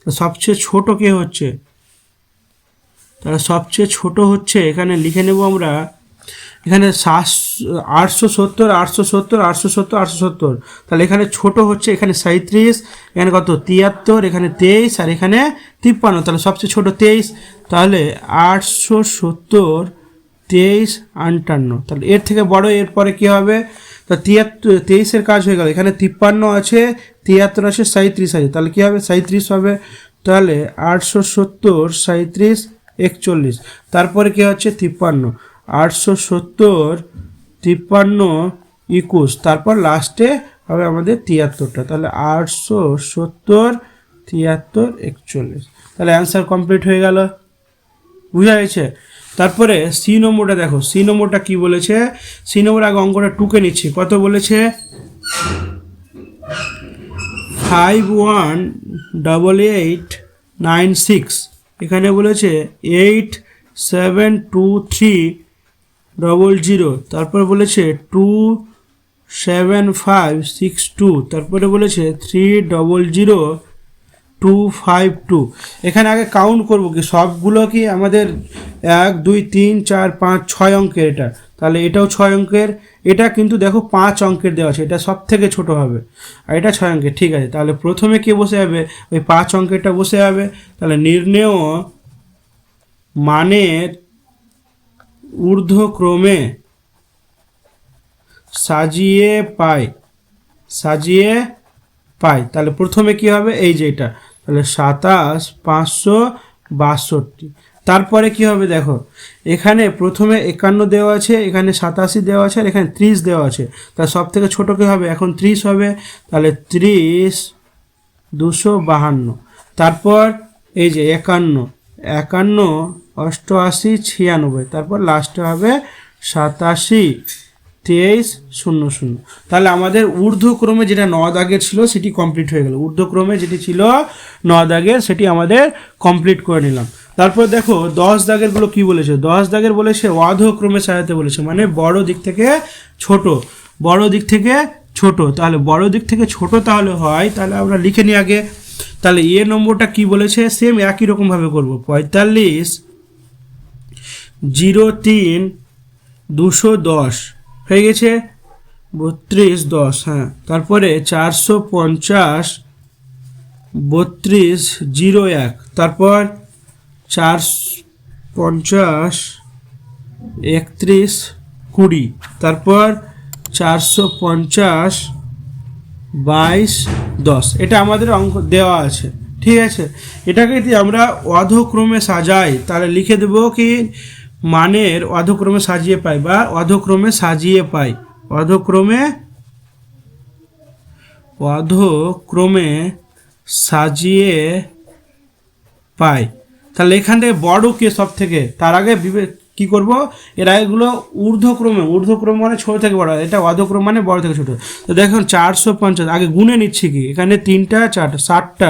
সবচেয়ে ছোট কে হচ্ছে? তাহলে সবচেয়ে ছোট হচ্ছে, এখানে লিখে নেব আমরা, এখানে 870 870 870 870। তাহলে এখানে ছোট হচ্ছে এখানে 37, এখানে কত 73, এখানে 23, আর এখানে 53। তাহলে সবচেয়ে ছোট 23। তাহলে 870 23 58। তাহলে এর থেকে বড় এরপরে কি হবে? তা 23-এর কাজ হয়ে গেল, এখানে 53 আছে, 73 আছে, 37 আছে। তাহলে কি হবে? 37 হবে। তাহলে 870 37 41। তারপরে কি হচ্ছে? 53, 870 53 21। তারপর লাস্টে হবে আমাদের 73টা। তাহলে 870 73 41। তাহলে অ্যান্সার কমপ্লিট হয়ে গেল। বুঝা গেছে? তারপরে সি নম্বরটা দেখো, সি নম্বরটা কি বলেছে? সি নম্বর আগে অঙ্কটা টুকে নিচ্ছি। কত বলেছে? 518896। এখানে বলেছে 872300। তারপরে বলেছে 27562। তারপরে বলেছে 300252। এখানে আগে কাউন্ট করব কি সবগুলো কি আমাদের 1 2 3 4 5 6 অঙ্কের। এটা তাহলে এটাও 6 অঙ্কের, এটা কিন্তু দেখো 5 অঙ্কের দেওয়া আছে, এটা সব থেকে ছোট হবে, আর এটা 6 অঙ্কের। ঠিক আছে, তাহলে প্রথমে কে বসে যাবে? ওই 5 অঙ্কেরটা বসে যাবে। তাহলে নির্ণেয় মানের ঊর্ধ্বক্রমে সাজিয়ে পাই, সাজিয়ে পাই। তাহলে প্রথমে কি হবে? এই যে এটা, তাহলে 27562। তারপরে কি হবে দেখো, এখানে প্রথমে 51 দেওয়া আছে, এখানে 87 দেওয়া আছে, আর এখানে 30 দেওয়া আছে। তাহলে সব থেকে ছোট কি হবে? এখন 30 হবে। তাহলে 30 252। তারপর এই যে 51 51 88 96। তারপর লাস্টে হবে 87 2300। তাহলে আমাদের ঊর্ধ্বক্রমে যেটা 9 দাগের ছিল সেটি কমপ্লিট হয়ে গেল। ঊর্ধ্বক্রমে যেটি ছিল 9 দাগের সেটি আমাদের কমপ্লিট করে নিলাম। তারপর দেখো 10 দাগেরগুলো কি বলেছে? 10 দাগের বলেছে অধক্রমে সাজাতে বলেছে, মানে বড় দিক থেকে ছোট, বড় দিক থেকে ছোট। তাহলে বড় দিক থেকে ছোট তাহলে হয়, তাহলে আমরা লিখে নিই আগে। তাহলে এ নম্বরটা কি বলেছে? সেম একই রকমভাবে করবো। 45 03 210 হয়ে গেছে, 32 10। হ্যাঁ, তারপরে 450 32 01। তারপর 450 31 20। তারপর 450 22 10। এটা আমাদের অঙ্ক দেওয়া আছে। ঠিক আছে, এটাকে যদি আমরা অধক্রমে সাজাই তাহলে লিখে দেব কি মানের অধক্রমে সাজিয়ে পাই, বা অধক্রমে সাজিয়ে পাই, অধক্রমে সাজিয়ে পাই। তাহলে এখান থেকে বড় কে সব থেকে? তার আগে কি করব, এর আগেগুলো ঊর্ধ্বক্রমে, ঊর্ধ্বক্রম মানে ছোট থেকে বড়, এটা অধক্রম মানে বড় থেকে ছোট। তো দেখুন 450 আগে গুনে নিচ্ছি কি, এখানে 3টা 4টা 60টা,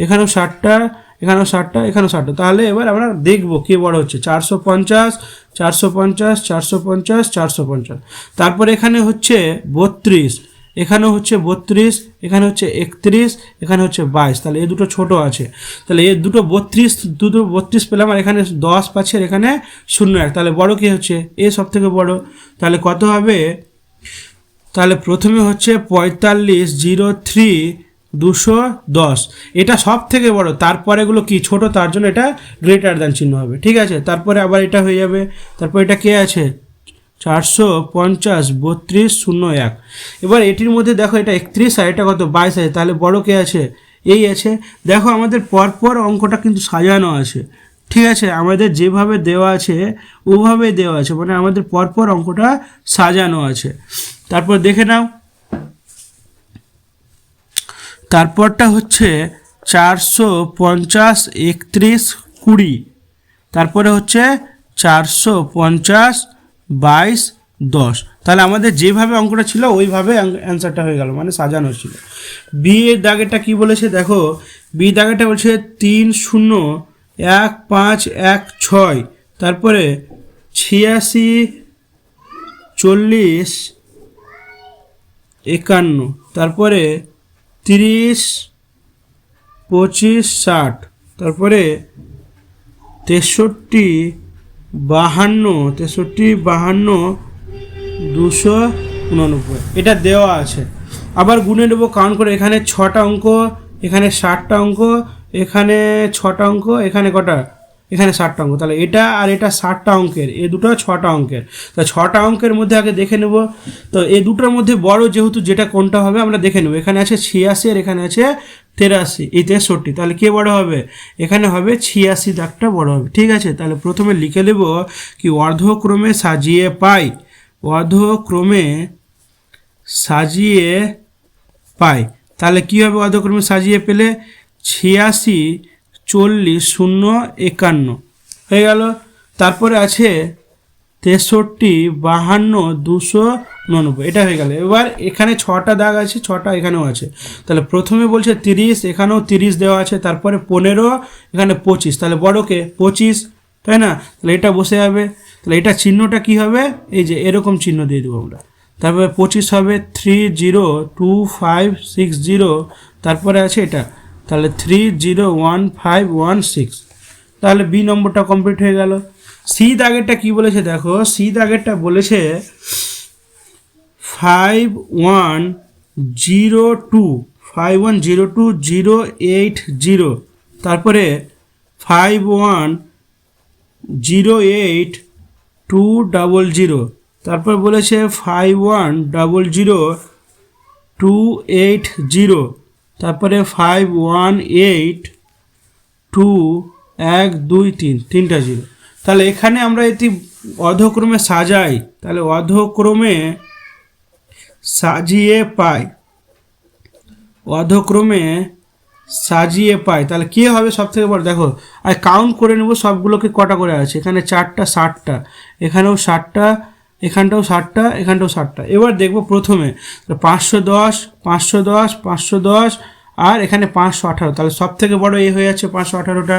এখানেও 60টা, এখানেও 60টা, এখানেও 60টা। তাহলে এবার আমরা দেখবো কে বড় হচ্ছে। 450 450 450 450। তারপর এখানে হচ্ছে 32, এখানেও হচ্ছে 32, এখানে হচ্ছে 31, এখানে হচ্ছে 22। তাহলে এই দুটো ছোট আছে, তাহলে এই দুটো 32 পেলাম, আর এখানে 10 পাচ্ছে, আর এখানে 01। তাহলে বড় কি হচ্ছে? এ সব থেকে বড়। তাহলে কত হবে? তাহলে প্রথমে হচ্ছে 45 03 210, এটা সব থেকে বড়, তারপরে এগুলো কি ছোট, তার জন্য এটা গ্রেটার দ্যান চিহ্ন হবে, ঠিক আছে। তারপরে আবার এটা হয়ে যাবে, তারপর এটা কে আছে 450 3201। এবার এটির মধ্যে দেখো এটা 31 আর এটা কত 22 আছে, তাহলে বড় কে আছে এই আছে। দেখো আমাদের পরপর অঙ্কটা কিন্তু সাজানো আছে, ঠিক আছে, আমাদের যেভাবে দেওয়া আছে ওভাবে দেওয়া আছে, মানে আমাদের পরপর অঙ্কটা সাজানো আছে। তারপর দেখে নাও, তারপরটা হচ্ছে 450 31 20, তারপরে হচ্ছে 450 22 10। তাহলে আমাদের যেভাবে অঙ্কটা ছিল ওইভাবে অ্যান্সারটা হয়ে গেল, মানে সাজানো ছিল। বি এর দাগেরটা কি বলেছে দেখো, বি দাগেরটা বলছে 3 0 1 5 1 6, তারপরে 86 40 51, তারপরে 30 25 60, তারপরে 63 52 289, এটা দেওয়া আছে। আবার গুনে নেবো কাউন্ট করে, এখানে 6টা অঙ্ক, এখানে 60টা অঙ্ক, এখানে 6টা অঙ্ক, এখানে কটা, এখানে 60টা অঙ্ক, তাহলে এটা আর এটা 60টা অঙ্কের, এ দুটো 6টা অঙ্কের। তা 6টা অঙ্কের মধ্যে আগে দেখে নেব, তো এই দুটোর মধ্যে বড় যেহেতু যেটা কোনটা হবে আমরা দেখে নেব। এখানে আছে 86 আর এখানে আছে 83, এই 63, তাহলে কে বড় হবে, এখানে হবে 86 দাগটা বড় হবে, ঠিক আছে। তাহলে প্রথমে লিখে নেব কি অর্ধক্রমে সাজিয়ে পাই, অর্ধক্রমে সাজিয়ে পাই, তাহলে কী হবে অর্ধক্রমে সাজিয়ে পেলে 86 40 0 51 হয়ে গেল। তারপরে আছে 63 52 289, এটা হয়ে গেল। এবার এখানে 6টা দাগ আছে, 6টা এখানেও আছে, তাহলে প্রথমে বলছে 30, এখানেও 30 দেওয়া আছে, তারপরে 15, এখানে 25, তাহলে বড়কে 25, তাই না, তাহলে এটা বসে যাবে। তাহলে এটা চিহ্নটা কি হবে, এই যে এরকম চিহ্ন দিয়ে দেবো আমরা। তারপরে 25 হবে 302560, তারপরে আছে এটা, তাহলে 301516, তাহলে বি নম্বরটা কমপ্লিট হয়ে গেল। সি দাগেরটা কি বলেছে দেখো, সি দাগেরটা বলেছে 5102 তারপরে 5108200, তারপর বলেছে 5100280, তারপরে 5182 তিনটা 0। তাহলে এখানে আমরা এটি অর্ধক্রমে সাজাই, তাহলে অর্ধক্রমে সাজিয়ে পাই, অর্ধক্রমে সাজিয়ে পাই, তাহলে কে হবে সব থেকে বড়, দেখো আর কাউন্ট করে নেব সবগুলোকে কটা করে আছে, এখানে 4টা 60টা, এখানেও 60টা, এখানটাও 60টা, এখানটাও 60টা। এবার দেখব প্রথমে 510 510 510 আর এখানে 518, তাহলে সব থেকে বড় এ হয়ে যাচ্ছে 518টা,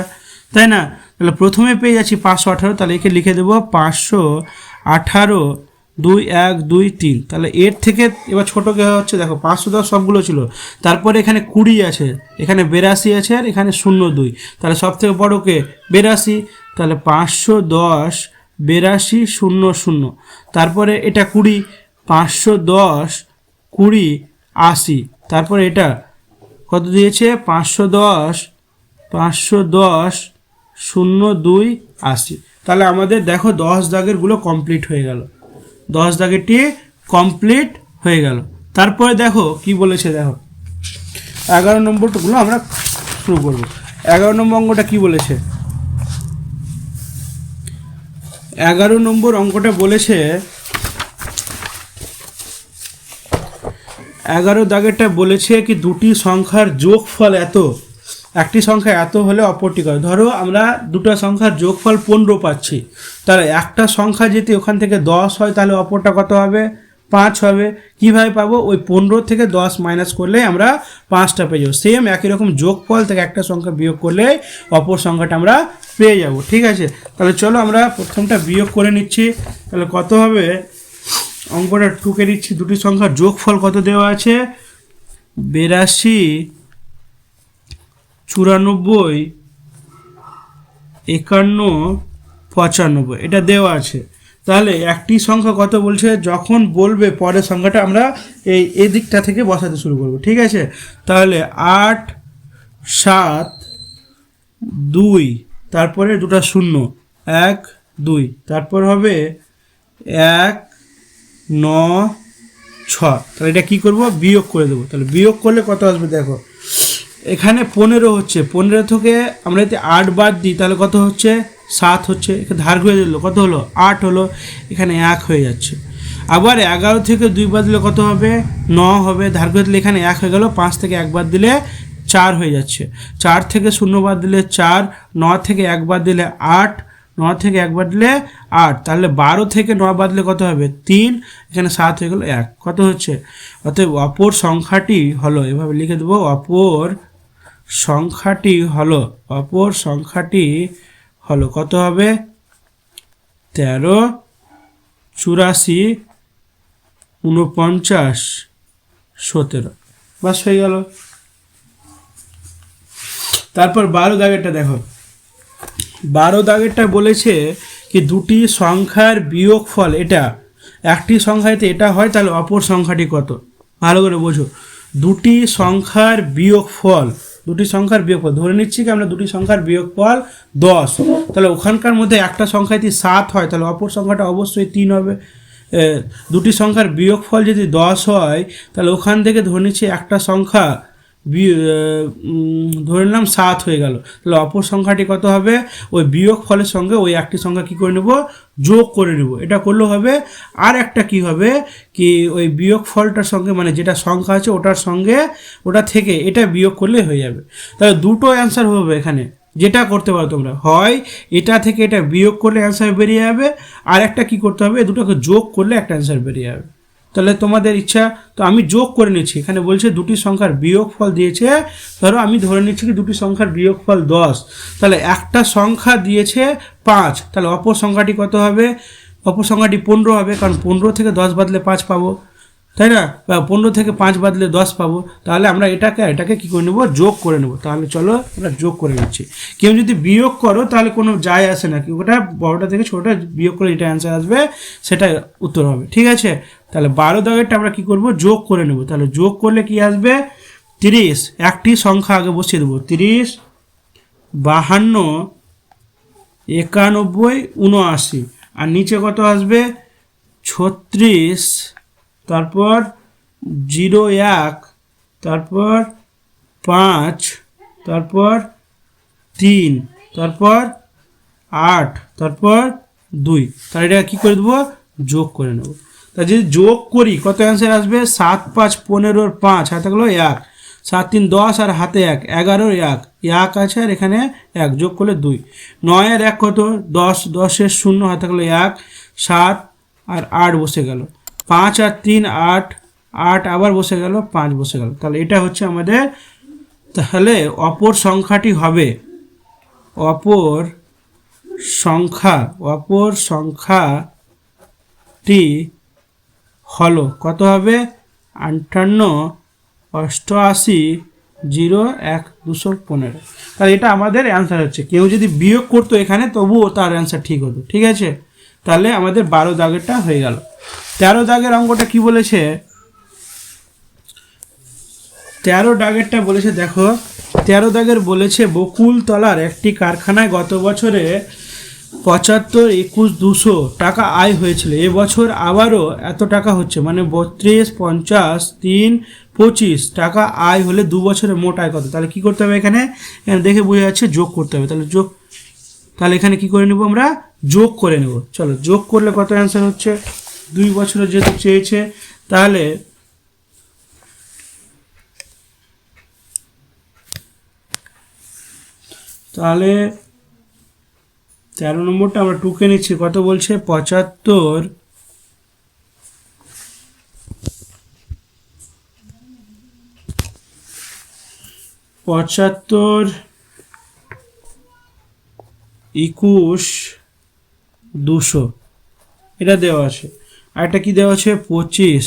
তাই না। তাহলে প্রথমে পেয়ে যাচ্ছি 518, তাহলে একে লিখে দেবো 518 2 1 2 3, তাহলে এর থেকে এবার ছোটো কে হচ্ছে দেখো 510 সবগুলো ছিল, তারপরে এখানে 20 আছে, এখানে 82 আছে আর এখানে 02, তাহলে সব থেকে বড় কে 82, তাহলে 510 82 00, তারপরে এটা 20 510 20 80, তারপরে এটা কত দিয়েছে 510 02 80, তাহলে আমাদের দেখো 10 দাগেরগুলো কমপ্লিট হয়ে গেল, 10 দাগেরটি কমপ্লিট হয়ে গেল। তারপরে দেখো কি বলেছে, দেখো 11 নম্বরগুলো আমরা শুরু করব। 11 নম্বর অঙ্কটা কি বলেছে, 11 নম্বর অঙ্কটা বলেছে 11 দাগেরটা বলেছে কি দুটি সংখ্যার যোগফল এত, একটি সংখ্যা এত হলে অপরটি কত। ধরো আমরা দুটো সংখ্যার যোগফল 15 পাচ্ছি, তাহলে একটা সংখ্যা যদি ওখান থেকে 10 হয় তাহলে অপরটা কত হবে 5 হবে। কীভাবে পাবো, ওই 15 থেকে 10 মাইনাস করলে আমরা 5টা পেয়ে যাবো। সেম একই রকম যোগফল থেকে একটা সংখ্যা বিয়োগ করলে অপর সংখ্যাটা আমরা পেয়ে যাব, ঠিক আছে। তাহলে চলো আমরা প্রথমটা বিয়োগ করে নিচ্ছি, তাহলে কত হবে অঙ্কটা টুকে নিচ্ছি। দুটি সংখ্যার যোগফল কত দেওয়া আছে 82 94 51 95, এটা দেওয়া আছে। তাহলে একটি সংখ্যা কত বলছে, যখন বলবে পরের সংখ্যাটা আমরা এই দিকটা থেকে বসাতে শুরু করব, ঠিক আছে। তাহলে 8 7 2, তারপরে দুটো শূন্য, 1 2, তারপর হবে 1 9 6। তাহলে এটা কি করব, বিয়োগ করে দেবো। তাহলে বিয়োগ করলে কত আসবে দেখো, এখানে 15 হচ্ছে, 15 থেকে আমরা যদি 8 বাদ দিই তাহলে কত হচ্ছে, 7 হচ্ছে। এখানে ধার ঘুরে দিল, কত হলো, 8 হলো, এখানে 1 হয়ে যাচ্ছে। আবার 11 থেকে 2 বাদ দিলে কত হবে, 9 হবে, ধার ঘুরে দিলে এখানে 1 হয়ে গেল। 5 থেকে 1 বাদ দিলে 4 হয়ে যাচ্ছে। 4 থেকে 0 বাদ দিলে 4, 9 থেকে 1 বাদ দিলে 8, 9 থেকে 1 বাদ দিলে 8, তাহলে 12 থেকে 9 বাদ দিলে কত হবে, 3, এখানে 7 হয়ে গেল 1, কত হচ্ছে। অতএব অপর সংখ্যাটি হলো, এভাবে লিখে দেবো, অপর সংখ্যাটি হলো কত হবে, 13 84 49 17, বাস হয়ে গেল। তারপর 12 দাগেরটা দেখো, 12 দাগেরটা বলেছে কি দুটি সংখ্যার বিয়োগফল, এটা একটি সংখ্যাতে এটা হয়, তাহলে অপর সংখ্যাটি কত, ভালো করে বোঝো। দুটি সংখ্যার বিয়োগফল, ধরে নিচ্ছি কি আমরা দুটি সংখ্যার বিয়োগফল 10, তাহলে ওখানকার মধ্যে একটা সংখ্যা যদি 7 হয় তাহলে অপর সংখ্যাটা অবশ্যই 3 হবে। দুটি সংখ্যার বিয়োগফল যদি 10 হয় তাহলে ওখান থেকে ধরে নিচ্ছি একটা সংখ্যা ধরে নিলাম 7 হয়ে গেল, তাহলে অপর সংখ্যাটি কত হবে, ওই বিয়োগ ফলের সঙ্গে ওই একটি সংখ্যা কি করে নেব, যোগ করে নেব। এটা করলেও হবে। আর একটা কি হবে কি, ওই বিয়োগ ফলটার সঙ্গে মানে যেটা সংখ্যা আছে ওটার সঙ্গে ওটা থেকে এটা বিয়োগ করলে হয়ে যাবে। তাহলে দুটো অ্যান্সার হবে এখানে, যেটা করতে পারো তোমরা, হয় এটা থেকে এটা বিয়োগ করলে অ্যান্সার বেরিয়ে যাবে, আর একটা কি করতে হবে, দুটোকে যোগ করলে একটা অ্যান্সার বেরিয়ে যাবে। তাহলে তোমাদের ইচ্ছা, তো আমি যোগ করে নিচ্ছি। এখানে বলছে দুটি সংখ্যার বিয়োগফল দিয়েছে, ধরো আমি ধরে নিচ্ছি কি দুটি সংখ্যার বিয়োগফল 10, তাহলে একটা সংখ্যা দিয়েছে 5, তাহলে অপর সংখ্যাটি কত হবে, অপর সংখ্যাটি 15 হবে, কারণ 15 থেকে 10 বাদলে 5 পাবো, তাই না, বা 15 থেকে 5 বাদলে 10 পাবো। তাহলে আমরা এটাকে কি করে নেবো, যোগ করে নেবো। তাহলে চলো আমরা যোগ করে নিচ্ছি। কেউ যদি বিয়োগ করো তাহলে কোনো যায় আসে না, কি ওটা বড়টা থেকে ছোটটা বিয়োগ করে এটা অ্যান্সার আসবে, সেটা উত্তর হবে, ঠিক আছে। তাহলে 12 দাগেরটা আমরা কি করব, যোগ করে নেব। তাহলে যোগ করলে কি আসবে, 30, একটি সংখ্যা আগে বসিয়ে দেবো, 30 52 91 79, আর নিচে কত আসবে, 36, তারপর 01, তারপর 5, তারপর 3, তারপর 8, তারপর 2। তাহলে এটা কী করে দেবো, যোগ করে নেব। তা যদি যোগ করি কত অ্যান্সার আসবে, 7 5 15 5, হাতে গেলো 1, 7 3 10 আর হাতে 1, 11 1 আছে আর এখানে 1, যোগ করলে 2, 9 আর 1 কত, 10, 10 এর 0, হাতে গেলো 1, 7 আর 8 বসে গেল, 5 আর 3 8, 8 আবার বসে গেল, 5 বসে গেল। তাহলে এটা হচ্ছে আমাদের, তাহলে অপর সংখ্যাটি হবে, অপর সংখ্যাটি হলো কত হবে, 58 88 01 215। তাহলে এটা আমাদের অ্যান্সার হচ্ছে। কেউ যদি বিয়োগ করতো এখানে তবুও তার অ্যান্সার ঠিক হতো, ঠিক আছে। তাহলে আমাদের 12 দাগেরটা হয়ে গেল। 13 দাগের অঙ্কটা কি বলেছে, 13 দাগেরটা বলেছে দেখো, 13 দাগের বলেছে বকুলতলার একটি কারখানায় গত বছরে 75 21 200 টাকা আয় হয়েছিল, এবছর আবারও এত টাকা হচ্ছে, মানে 32 50 3 25 টাকা আয় হলে 2 বছরে মোট আয় কত। তাহলে কি করতে হবে, এখানে দেখে বোঝা যাচ্ছে যোগ করতে হবে। তাহলে এখানে কি করে নেব, আমরা যোগ করে নেব। চলো যোগ করলে কত অ্যান্সার হচ্ছে, 2 বছরের যেহেতু চেয়েছে, তাহলে তাহলে 13 নম্বরটা আমরা টুকে নিচ্ছি, কত বলছে, 75 21 200 এটা দেওয়া আছে। আর একটা কি দেওয়া আছে, 25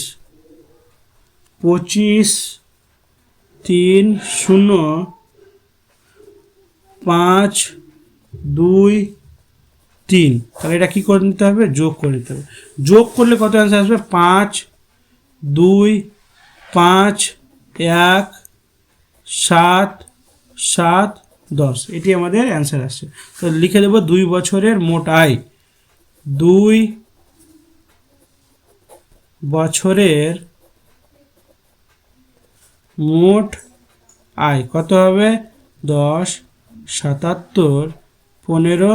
3 0 5 2 3, তাহলে এটা কি করে নিতে হবে, যোগ করে নিতে হবে। যোগ করলে কত অ্যান্সার আসবে, 5 2 5 1 7 7 10, এটি আমাদের অ্যান্সার আসছে। তো লিখে দেবো 2 বছরের মোট আয়, 2 বছরের মোট আয় কত হবে, 10 77 15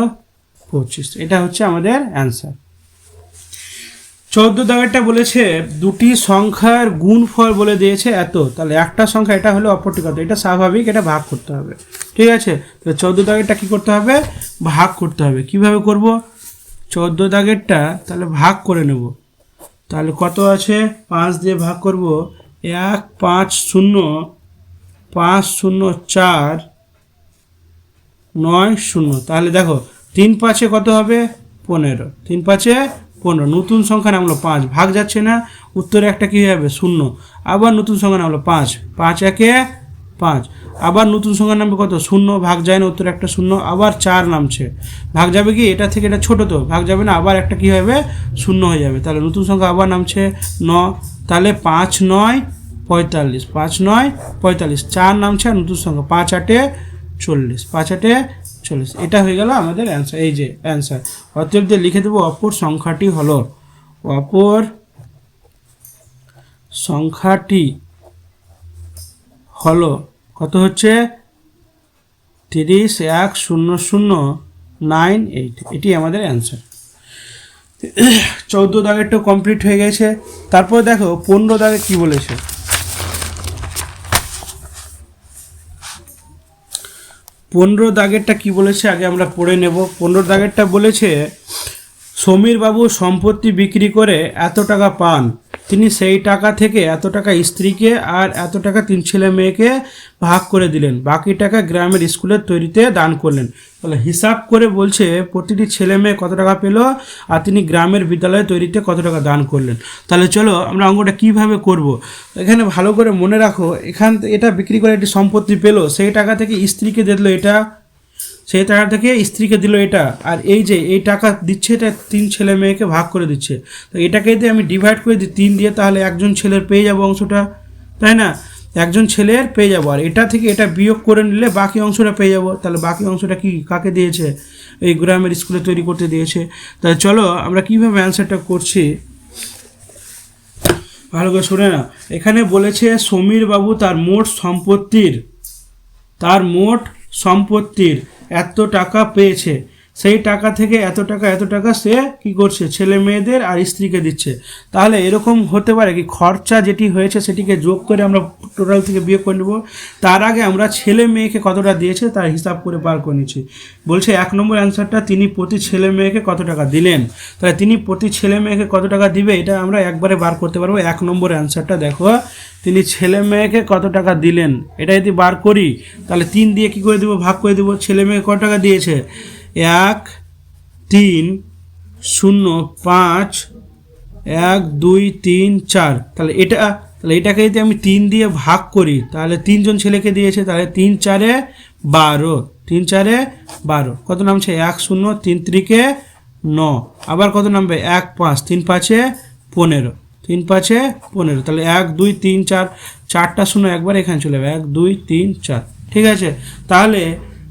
25, এটা হচ্ছে আমাদের অ্যান্সার। 14 দাগেরটা বলেছে দুটি সংখ্যার গুণফল বলে দিয়েছে এত, তাহলে একটা সংখ্যা এটা হলো অপরটি কত, এটা স্বাভাবিক, এটা ভাগ করতে হবে। ঠিক আছে, তাহলে 14 দাগেরটা কি করতে হবে, ভাগ করতে হবে। কিভাবে করব, 14 দাগেরটা তাহলে ভাগ করে নেব। তাহলে কত আছে, 5 দিয়ে ভাগ করব, 1 5 0 5 0 4 9 0, তাহলে দেখো 3 5 কত হবে, 15, 3 5 15, নতুন সংখ্যা নামলো 5, ভাগ যাচ্ছে না, উত্তরে একটা কী হবে, 0, আবার নতুন সংখ্যা নামলো 5, 5 1 5, আবার নতুন সংখ্যা নামবে কত, 0, ভাগ যায় না, উত্তরে একটা 0, আবার 4 নামছে, ভাগ যাবে কি, এটা থেকে এটা ছোটো তো ভাগ যাবে না, আবার একটা কী হবে, 0 হয়ে যাবে, তাহলে নতুন সংখ্যা আবার নামছে 9, তাহলে 5 9 45, 5 9 45, 4 নামছে আর নতুন সংখ্যা 5 8 40, 5 8 40, এটা হয়ে গেল আমাদের অ্যান্সার। এই যে অ্যান্সার, অতএব দিয়ে লিখে দেবো অপর সংখ্যাটি হলো, অপর সংখ্যাটি হলো কত হচ্ছে, 30 1 0 0 9 8, এটি আমাদের অ্যান্সার। 14 দাগেরটা কমপ্লিট হয়ে গেছে। তারপর দেখো 15 দাগে কি বলেছে, 15 দাগেরটা কি বলেছে আগে আমরা পড়ে নেব। 15 দাগেরটা বলেছে সমীর বাবু সম্পত্তি বিক্রি করে এত টাকা পান, তিনি সেই টাকা থেকে এত টাকা স্ত্রীকে আর এত টাকা 3 ছেলে মেয়েকে ভাগ করে দিলেন, বাকি টাকা গ্রামের স্কুলের তৈরিতে দান করলেন। তাহলে হিসাব করে বলছে প্রতিটি ছেলে মেয়ে কত টাকা পেল আর তিনি গ্রামের বিদ্যালয় তৈরিতে কত টাকা দান করলেন। তাহলে চলো আমরা অঙ্কটা কিভাবে করব, এখানে ভালো করে মনে রাখো, এটা বিক্রি করে একটি সম্পত্তি পেল, সেই টাকা থেকে স্ত্রীকে দিল এটা, সেই টাকা থেকে স্ত্রীকে দিল এটা, আর এই যে এই টাকা দিচ্ছে এটা 3 ছেলে মেয়েকে ভাগ করে দিচ্ছে, তো এটাকে যদি আমি ডিভাইড করে দিই 3 দিয়ে, তাহলে একজন ছেলের পেয়ে যাবো অংশটা, তাই না, একজন ছেলের পেয়ে যাবো, আর এটা থেকে এটা বিয়োগ করে নিলে বাকি অংশটা পেয়ে যাবো। তাহলে বাকি অংশটা কি কাকে দিয়েছে, এই গ্রামের স্কুলে তৈরি করতে দিয়েছে। তাহলে চলো আমরা কীভাবে অ্যান্সারটা করছি ভালো করে শুনে না। এখানে বলেছে সমীর বাবু তার মোট সম্পত্তির এত টাকা পেয়েছে, সেই টাকা থেকে এত টাকা সে কি করছে, ছেলে মেয়েদের আর স্ত্রীকে দিচ্ছে। তাহলে এরকম হতে পারে কি, খরচা যেটি হয়েছে সেটিকে যোগ করে আমরা টোটাল থেকে বিয়োগ করে নেব, তার আগে আমরা ছেলে মেয়েকে কতটা দিয়েছে তার হিসাব করে বার করে নিচ্ছি। বলছে 1 নম্বর অ্যান্সারটা তিনি প্রতি ছেলে মেয়েকে কত টাকা দিলেন, তাহলে তিনি প্রতি ছেলে মেয়েকে কত টাকা দিবে এটা আমরা একবারে বার করতে পারবো। 1 নম্বর অ্যান্সারটা দেখো, তিনি ছেলে মেয়েকে কত টাকা দিলেন, এটা যদি বার করি তাহলে 3 দিয়ে কী করে দেবো, ভাগ করে দেবো। ছেলে মেয়ে কত টাকা দিয়েছে, 1 3 0 5 1 2 3 4, তাহলে এটাকে যদি আমি 3 দিয়ে ভাগ করি তাহলে 3 জন ছেলেকে দিয়েছে, তাহলে 3 4 12, 3 4 12, কত নামছে 1 0 3 3 9, আবার কত নামবে 1 5 3 5 15, 3 5 15, তাহলে 1 2 3 4, 4টা 0 একবার এখানে চলে যাবে, 1 2 3 4, ঠিক আছে। তাহলে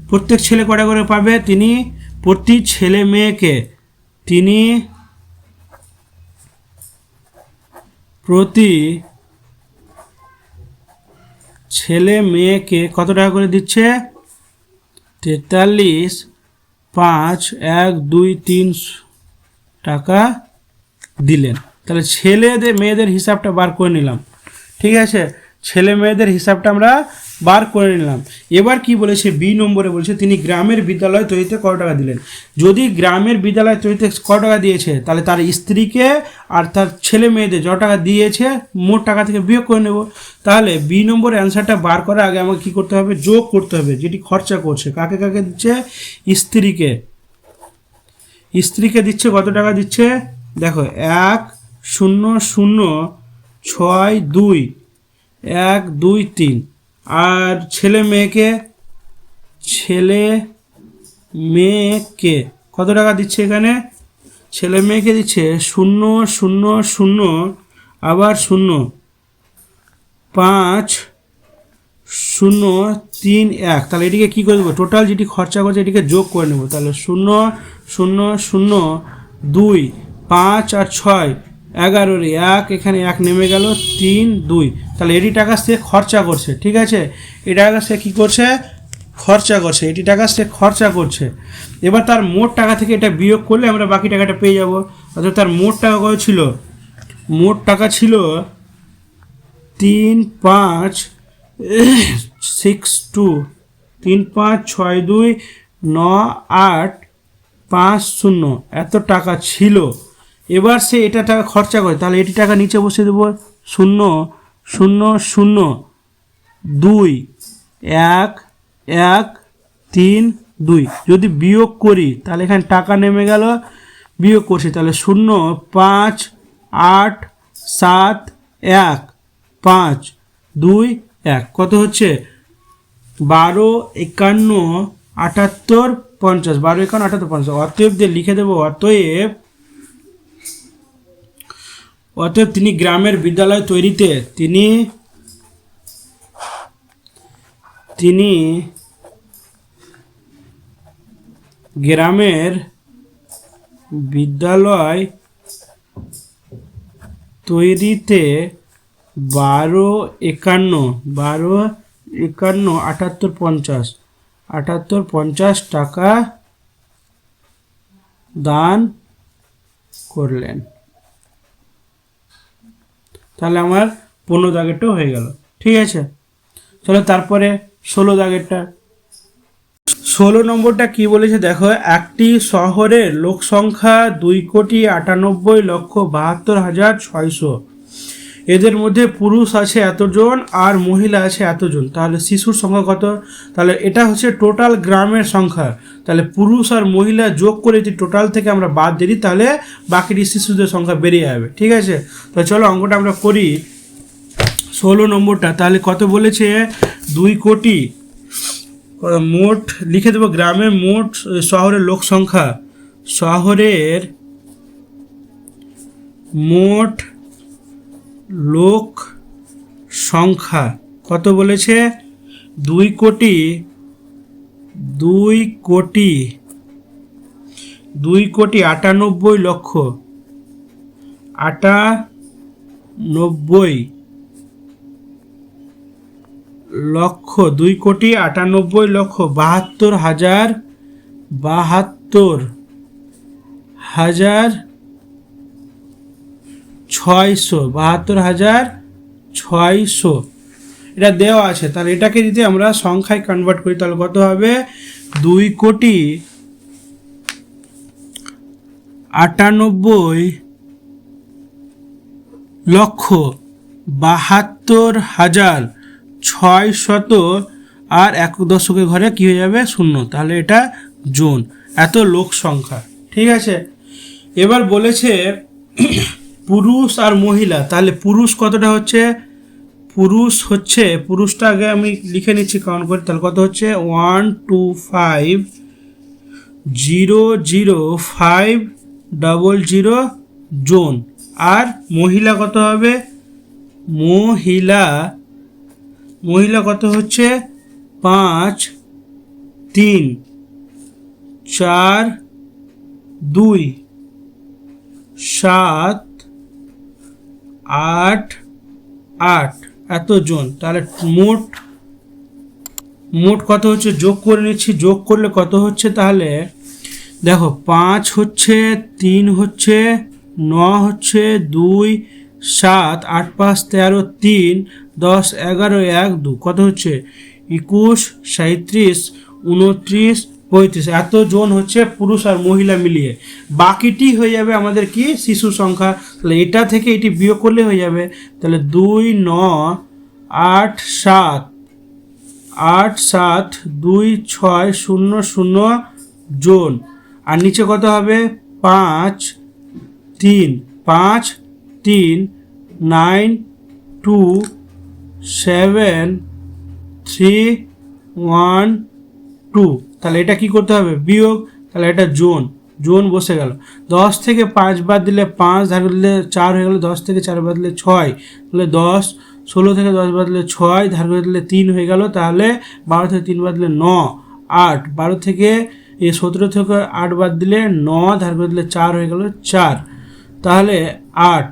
প্রত্যেক ছেলে কটা করে পাবে, তিনি প্রতি ছেলে মেয়েকে কত টাকা করে দিচ্ছে, 43 5 1 2 3 টাকা দিলেন। তাহলে ছেলেদের মেয়েদের হিসাবটা বার করে নিলাম, ঠিক আছে, ছেলে মেয়েদের হিসাবটা আমরা বার করে নিলাম। এবার কি বলেছে, বি নম্বরে বলছে তিনি গ্রামের বিদ্যালয় তৈরিতে কত টাকা দিলেন। যদি গ্রামের বিদ্যালয় তৈরিতে কত টাকা দিয়েছে তাহলে তার স্ত্রীকে আর তার ছেলে মেয়েদের যত টাকা দিয়েছে মোট টাকা থেকে বিয়োগ করে নেব। তাহলে বি নম্বর অ্যান্সারটা বার করার আগে আমাকে কী করতে হবে, যোগ করতে হবে, যেটি খরচা করছে কাকে কাকে দিচ্ছে, স্ত্রীকে দিচ্ছে কত টাকা দিচ্ছে, দেখো 1 0 0 6 2 1 2 3, আর ছেলে মেয়েকে কত টাকা দিচ্ছে এখানে? ছেলে মেয়েকে দিচ্ছে 0 0 0 আবার 0 5 0 3 1। তাহলে এটিকে কী করে দেবো? টোটাল যেটি খরচা করছে এটিকে যোগ করে নেব। তাহলে 0 0 0 2 5 আর 6 11 1, এখানে 1 নেমে গেল, 3 2। তাহলে এটি টাকা সে খরচা করছে, ঠিক আছে? এই টাকা সে কী করছে? খরচা করছে। এটি টাকা সে খরচা করছে। এবার তার মোট টাকা থেকে এটা বিয়োগ করলে আমরা বাকি টাকাটা পেয়ে যাব। অর্থাৎ তার মোট টাকা কত ছিল? মোট টাকা ছিল 3 5 6 2 3 5 6 2 9 8 5 0 এত টাকা ছিল। এবার সে এটা টাকা খরচা করে, তাহলে এটি টাকা নিচে বসিয়ে দেবো। 0 0 0 2 1 1 3 2। যদি বিয়োগ করি তাহলে এখানে টাকা নেমে গেল, বিয়োগ করছি, তাহলে 0 5 8 7 1 5 2 1 কত হচ্ছে? 12 51 78 50। 12 51 78 50। অতএব দিয়ে লিখে দেবো, অতএব তিনি গ্রামের বিদ্যালয় তৈরিতে তিনি গ্রামের বিদ্যালয় তৈরিতে 12 51 78 50 টাকা দান করলেন। তাহলে আমার 15 দাগেরটাও হয়ে গেল, ঠিক আছে? চলো তারপরে 16 দাগেরটা। 16 নম্বরটা কি বলেছে দেখো, একটি শহরের লোক সংখ্যা 2,98,72,600। এদের মধ্যে পুরুষ আছে এতজন আর মহিলা আছে এতজন। তাহলে শিশুর সংখ্যা কত? তাহলে এটা হচ্ছে টোটাল গ্রামের সংখ্যা। তাহলে পুরুষ আর মহিলা যোগ করে যদি টোটাল থেকে আমরা বাদ দিই তাহলে বাকিটি শিশুদের সংখ্যা বেরিয়ে যাবে, ঠিক আছে? তো চলো অঙ্কটা আমরা করি। 16 নম্বরটা তাহলে কত বলেছে? 2 কোটি মোট লিখে দেবো গ্রামের মোট শহরের লোক সংখ্যা, শহরের মোট লোক সংখ্যা কত বলেছে? 2 কোটি 98 লক্ষ 2 কোটি 98 লক্ষ 72,600 এটা দেওয়া আছে। তাহলে এটাকে যদি আমরা সংখ্যায় কনভার্ট করি তাহলে কত হবে? 2 কোটি 98 লক্ষ 72,600 আর 1 দশকের ঘরে কি হয়ে যাবে? 0। তাহলে এটা জন, এত লোক সংখ্যা, ঠিক আছে? এবার বলেছে পুরুষ আর মহিলা। তাহলে পুরুষ কতটা হচ্ছে? পুরুষটা আগে আমি লিখে নিচ্ছি কাউন্ট করে। তাহলে কত হচ্ছে? 125,00500 জন। আর মহিলা কত হবে? মহিলা কত হচ্ছে? 5 3 4 2 7 8 8 এত জন। তাহলে মোট কত হচ্ছে? যোগ করে নিচ্ছি, যোগ করলে কত হচ্ছে? তাহলে দেখো 5 হচ্ছে, 3 হচ্ছে, 9 হচ্ছে, 2 7 8 5 13 3 10 11 1 2 কত হচ্ছে? 21 37 29 35 এত জন হচ্ছে পুরুষ আর মহিলা মিলিয়ে। বাকিটি হয়ে যাবে আমাদের কি? শিশু সংখ্যা। তাহলে এটা থেকে এটি বিয়োগ করলে হয়ে যাবে। তাহলে 2 9 8 7 8 7 2 6 0 0 জন। আর নিচে কত হবে? 5 3 9 2 7 3 1 2। তাহলে এটা কি করতে হবে? বিয়োগ। তাহলে এটা জন। জন বসে গেল। 10 থেকে 5 বাদ দিলে 5, ধার দিলে 4 হয়ে গেল। 10 থেকে 4 বাদ দিলে 6, তাহলে 10। 16 থেকে 10 বাদ দিলে 6, ধার করে দিলে 3 হয়ে গেল। তাহলে 12 থেকে 3 বাদ দিলে 9, 8। 12 থেকে 17 থেকে 8 বাদ দিলে 9, ধার করে দিলে 4 হয়ে গেল 4, তাহলে 8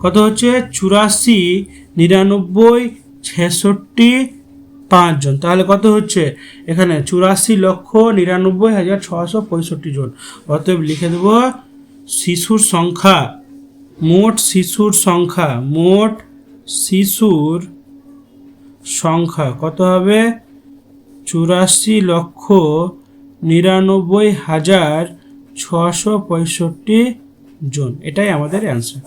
কত হচ্ছে 84, 99, 66, 5 জন। তাহলে কত হচ্ছে এখানে 84,99,665 জন। অতএব লিখে দেব শিশুর সংখ্যা, মোট শিশুর সংখ্যা কত হবে 84,99,665 জন। এটাই আমাদের অ্যান্সার।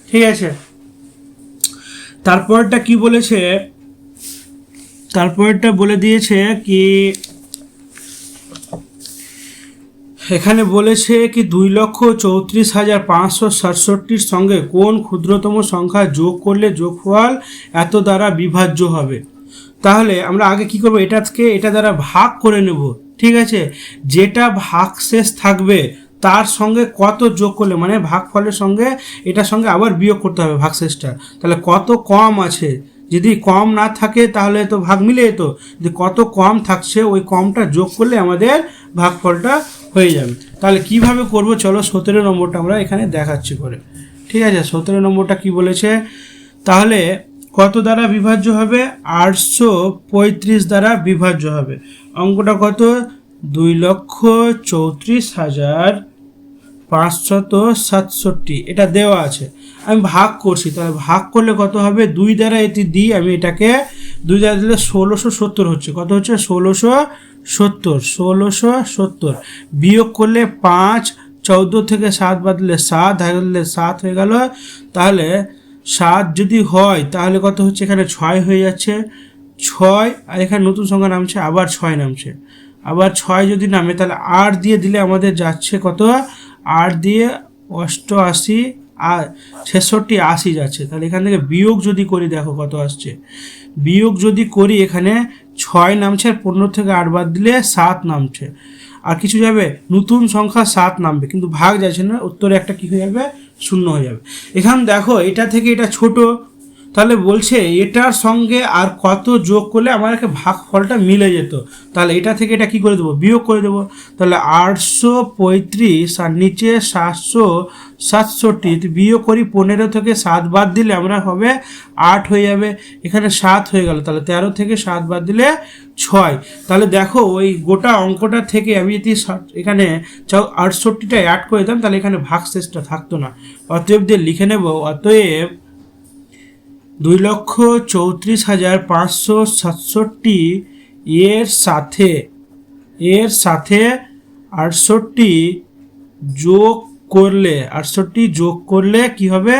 ঠিক আছে, তারপরটা কি বলেছে, তারপরটা বলে দিয়েছে কি এখানে বলেছে কি 2,34,567 সঙ্গে কোন ক্ষুদ্রতম সংখ্যা যোগ করলে যোগফল এত দ্বারা বিভাজ্য হবে। তাহলে আমরা আগে কি করব, এটা দ্বারা ভাগ করে নেব। ঠিক আছে, যেটা ভাগশেষ থাকবে তার সঙ্গে কত যোগ করলে, মানে ভাগফলের সঙ্গে এটার সঙ্গে আবার বিয়োগ করতে হবে ভাগশেষটা। তাহলে কত কম আছে, যদি কম না থাকে তাহলে তো ভাগ মিলে যেত, যদি কত কম থাকছে ওই কমটা যোগ করলে আমাদের ভাগফলটা হয়ে যাবে। তাহলে কিভাবে করব, চলো 17 নম্বরটা আমরা এখানে দেখাচ্ছি করে। ঠিক আছে, 17 নম্বরটা কি বলেছে, তাহলে কত দ্বারা বিভাজ্য হবে 835 দ্বারা বিভাজ্য হবে। অঙ্কটা কত 2,34,567, এটা দেওয়া আছে, আমি ভাগ করছি। তাহলে ভাগ করলে কত হবে, 2 দ্বারা এটি দিই আমি, এটাকে 2 দ্বারা দিলে 1670 হচ্ছে। কত হচ্ছে 1670 বিয়োগ করলে 5, 14 থেকে 7 বাদ দিলে 7, ধার দিলে 7 হয়ে গেল। তাহলে 7 যদি হয় তাহলে কত হচ্ছে, এখানে 6 হয়ে যাচ্ছে, 6, আর এখানে নতুন সংখ্যা নামছে, আবার 6 নামছে, আবার 6 যদি নামে তাহলে 8 দিয়ে দিলে আমাদের যাচ্ছে কত, 8 দিয়ে 88, আর 66, 80 যাচ্ছে। তাহলে এখান থেকে বিয়োগ যদি করি দেখো কত আসছে, বিয়োগ যদি করি এখানে 6 নামছে, আর 15 থেকে 8 বাদ দিলে 7 নামছে, আর কিছু যাবে নতুন সংখ্যা 7 নামবে, কিন্তু ভাগ যাচ্ছে না, উত্তরে একটা কি হয়ে যাবে, 0 হয়ে যাবে। এখানে দেখো এটা থেকে এটা ছোট, তাহলে বলছে এটার সঙ্গে আর কত যোগ করলে আমার একটা ভাগফলটা মিলে যেত। তাহলে এটা থেকে এটা কি করে দেবো, বিয়োগ করে দেবো। তাহলে 835 আর নিচে 767, বিয়োগ করি 15 থেকে 7 বাদ দিলে আমরা হবে 8 হয়ে যাবে, এখানে 7 হয়ে গেল। তাহলে 13 থেকে 7 বাদ দিলে 6। তাহলে দেখো ওই গোটা অঙ্কটা থেকে আমি যদি এখানে 68টা অ্যাড করে দিতাম তাহলে এখানে ভাগশেষটা থাকতো না। অতএব দিয়ে লিখে নেব, অতএব 2,34,567 এর সাথে 68 যোগ করলে কি হবে,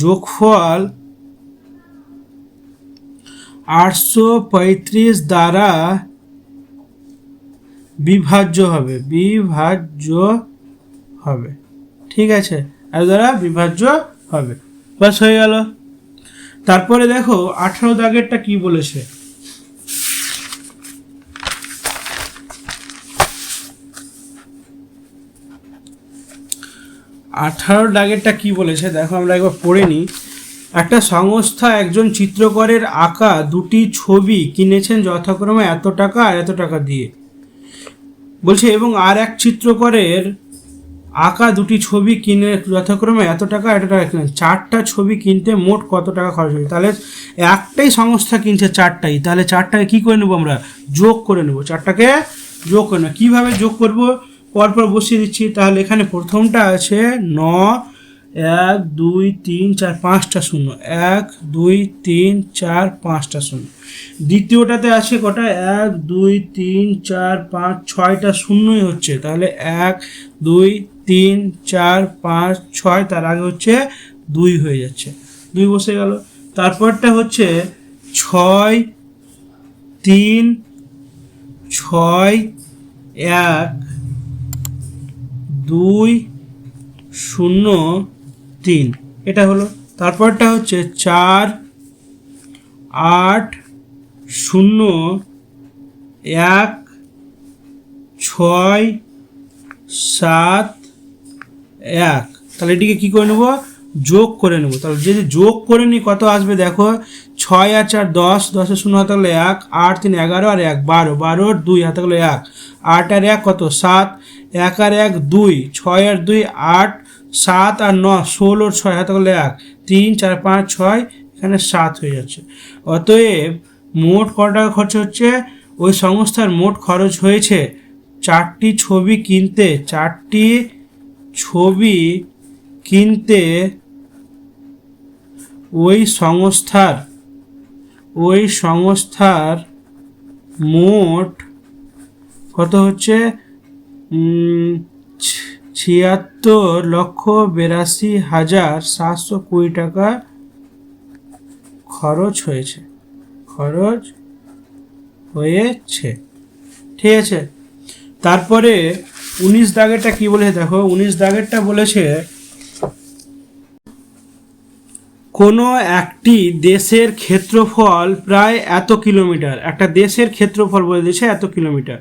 যোগফল 835 দ্বারা বিভাজ্য হবে। ঠিক আছে, এর দ্বারা বিভাজ্য হবে, বাস হয়ে গেল। তারপরে দেখো 18 দাগেরটা কি বলেছে, 18 দাগেরটা কি বলেছে দেখো, আমরা একবার পড়ে নিই। একটা সংস্থা একজন চিত্রকরের আঁকা 2টি ছবি কিনেছেন যথাক্রমে এত টাকা আর এত টাকা দিয়ে, বলছে, এবং আর এক চিত্রকরের আঁকা 2টি ছবি কিনে যথাক্রমে এত টাকা কিনে 4টা ছবি কিনতে মোট কত টাকা খরচ হবে। তাহলে একটাই সংস্থা কিনছে 4টাই, তাহলে 4টাকে কি করে নেবো, আমরা যোগ করে নেবো, 4টাকে যোগ করে নেবো। কীভাবে যোগ করব, পরপর বসিয়ে দিচ্ছি। তাহলে এখানে প্রথমটা আছে 9, 1, 2, 3, 4, 5টা শূন্য, 1, 2, 3, 4, 5টা শূন্য। দ্বিতীয়টাতে আছে কটা, 1, 2, 3, 4, 5, 6টা শূন্যই হচ্ছে, তাহলে 1, 2, 3, 4, 5, 6, তার আগে হচ্ছে 2 হয়ে যাচ্ছে, 2 বসে গেল। তারপরটা হচ্ছে 6, 3, 6, 1, 2, 0, 3, এটা হলো। তারপরটা হচ্ছে 4, 8, 0, 1, 6, 7 1, তাহলে এটিকে কী করে নেব, যোগ করে নেব। তাহলে যদি যোগ করে নিই কত আসবে দেখো, 6 আর 4 10, 10 শূন্য হাতে গেলো 1, 8 3 11 আর 1 12, 12 আর 2 হাতে গেলো 1, 8 আর 1 কত 7, 1 আর 1 2, 6 আর 2 8, 7 আর 9 16 আর 6 হাতে গেলো 1, 3 4 5 6, এখানে 7 হয়ে যাচ্ছে। অতএব মোট কত টাকা খরচ হচ্ছে, ওই সংস্থার মোট খরচ হয়েছে 4টি ছবি কিনতে, 4টি ছবি কিনতে ওই সংস্থার মোট কত হচ্ছে 76,82,720 টাকা খরচ হয়েছে। ঠিক আছে। তারপরে 19 দাগেরটা কি বলেছে দেখো, 19 দাগেরটা বলেছে কোনো একটি দেশের ক্ষেত্রফল প্রায় এত কিলোমিটার, একটা দেশের ক্ষেত্রফল বলে দিয়েছে এত কিলোমিটার।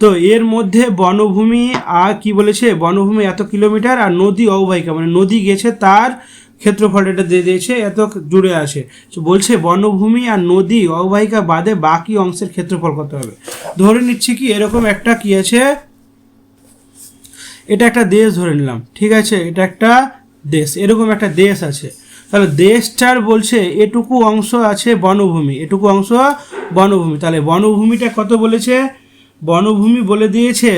তো এর মধ্যে বনভূমি আর কি বলেছে, বনভূমি এত কিলোমিটার আর নদী অববাহিকা মানে নদী গেছে তার ক্ষেত্রফলটা এটা দিয়ে দিয়েছে, এত জুড়ে আছে। বলছে বনভূমি আর নদী অববাহিকা বাদে বাকি অংশের ক্ষেত্রফল কত হবে। ধরে নিচ্ছি কি এরকম একটা কি আছে, এটা একটা দেশ ধরে নিলাম, ঠিক আছে, এটা একটা দেশ, এরকম একটা দেশ আছে। তাহলে দেশটার বলছে এটুকু অংশ আছে বনভূমি, এটুকু অংশ বনভূমি। তাহলে বনভূমিটা কত বলেছে, বনভূমি বলে দিয়েছে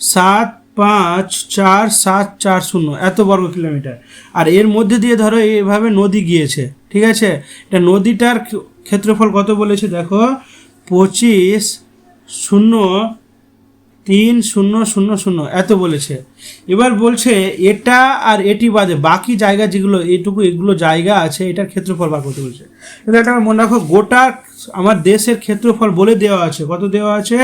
754,740 এত বর্গ কিলোমিটার। আর এর মধ্যে দিয়ে ধরো এইভাবে নদী গিয়েছে, ঠিক আছে, এটা নদীটার ক্ষেত্রফল কত বলেছে দেখো, 25,030,000 এত বলেছে। এবার বলছে এটা আর এটি বাদে বাকি জায়গা যেগুলো এগুলো জায়গা আছে এটার ক্ষেত্রফল বার করতে বলছে। এটা একটা মনে রাখো, গোটা আমার দেশের ক্ষেত্রফল বলে দেওয়া আছে, কত দেওয়া আছে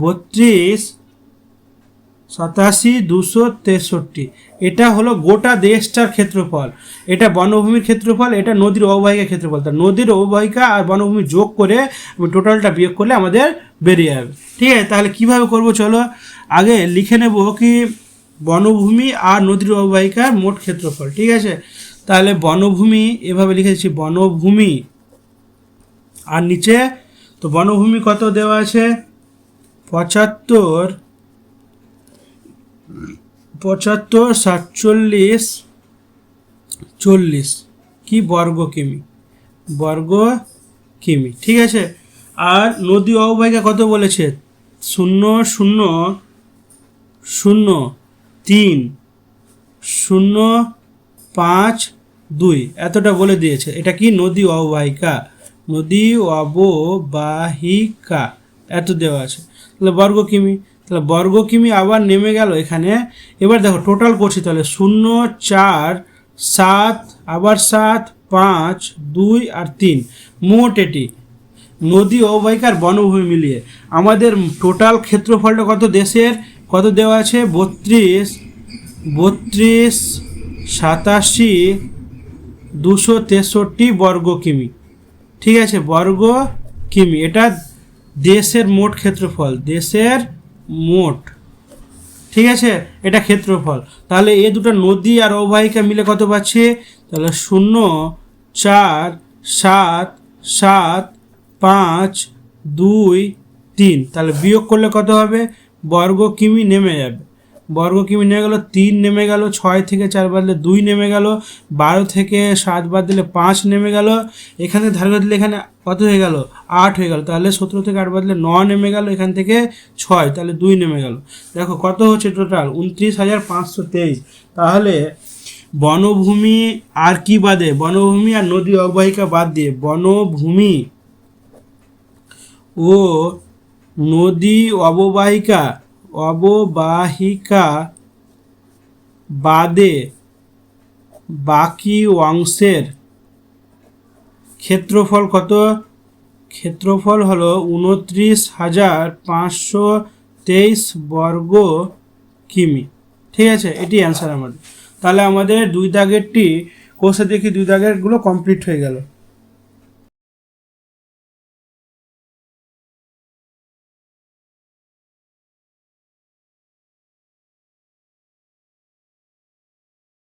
32,87,263, এটা হলো গোটা দেশটার ক্ষেত্রফল। এটা বনভূমির ক্ষেত্রফল, এটা নদীর অববাহিকার ক্ষেত্রফল। তা নদীর অববাহিকা আর বনভূমি যোগ করে আমি টোটালটা বিয়োগ করলে আমাদের বেরিয়ে যাবে। ঠিক আছে, তাহলে কিভাবে করব চলো আগে লিখে নেব কি বনভূমি আর নদীর অববাহিকার মোট ক্ষেত্রফল। ঠিক আছে, তাহলে বনভূমি এভাবে লিখে দিচ্ছি, বনভূমি আর নিচে তো বনভূমি কত দেওয়া আছে 75,47,40 কি বর্গ কিমি, ঠিক আছে। আর নদী অববাহিকা কত বলেছে 0,0,3,0,5,2 এতটা বলে দিয়েছে। এটা কি নদী অববাহিকা, এত দেওয়া আছে। তাহলে বর্গ কিমি, তাহলে বর্গ কিমি আবার নেমে গেল এখানে। এবার দেখো টোটাল করছি, তাহলে 0 4 7 আবার 7 5 2 আর 3 মোট এটি নদী অববাহিকার বনভূমি মিলিয়ে আমাদের টোটাল ক্ষেত্রফলটা কত দেশের কত দেওয়া আছে 32,87,263 বর্গ কিমি। ঠিক আছে, বর্গ কিমি এটা দেশের মোট ক্ষেত্রফল, দেশের মোট, ঠিক আছে, এটা ক্ষেত্রফল। তাহলে এই দুটো নদী আর অববাহিকা মিলে কত পাচ্ছে, তাহলে 0 4 7 7 5 2 3, তাহলে বিয়োগ করলে কত হবে বর্গ কিমি নেমে যাবে, বর্গ কিমি নেমে গেল 3 নেমে গেল, 6 থেকে 4 বাদ দিলে 2 নেমে গেল, 12 থেকে 7 বাদ দিলে 5 নেমে গেল, এখানে ধারে দিলে এখানে কত হয়ে গেল 8 হয়ে গেল, তাহলে 17 থেকে 8 বাদ দিলে 9 নেমে গেল, এখান থেকে 6 তাহলে 2 নেমে গেল। দেখো কত হচ্ছে টোটাল 29,523। তাহলে বনভূমি আর কি বাদে, বনভূমি আর নদী অববাহিকা বাদ দিয়ে বনভূমি ও নদী অববাহিকা বাদে বাকি অংশের ক্ষেত্রফল কত, ক্ষেত্রফল হলো 29,523 বর্গ কিমি। ঠিক আছে, এটি অ্যান্সার আমাদের। তাহলে আমাদের 2 দাগেরটি কোষে দেখি 2 দাগেরগুলো কমপ্লিট হয়ে গেল।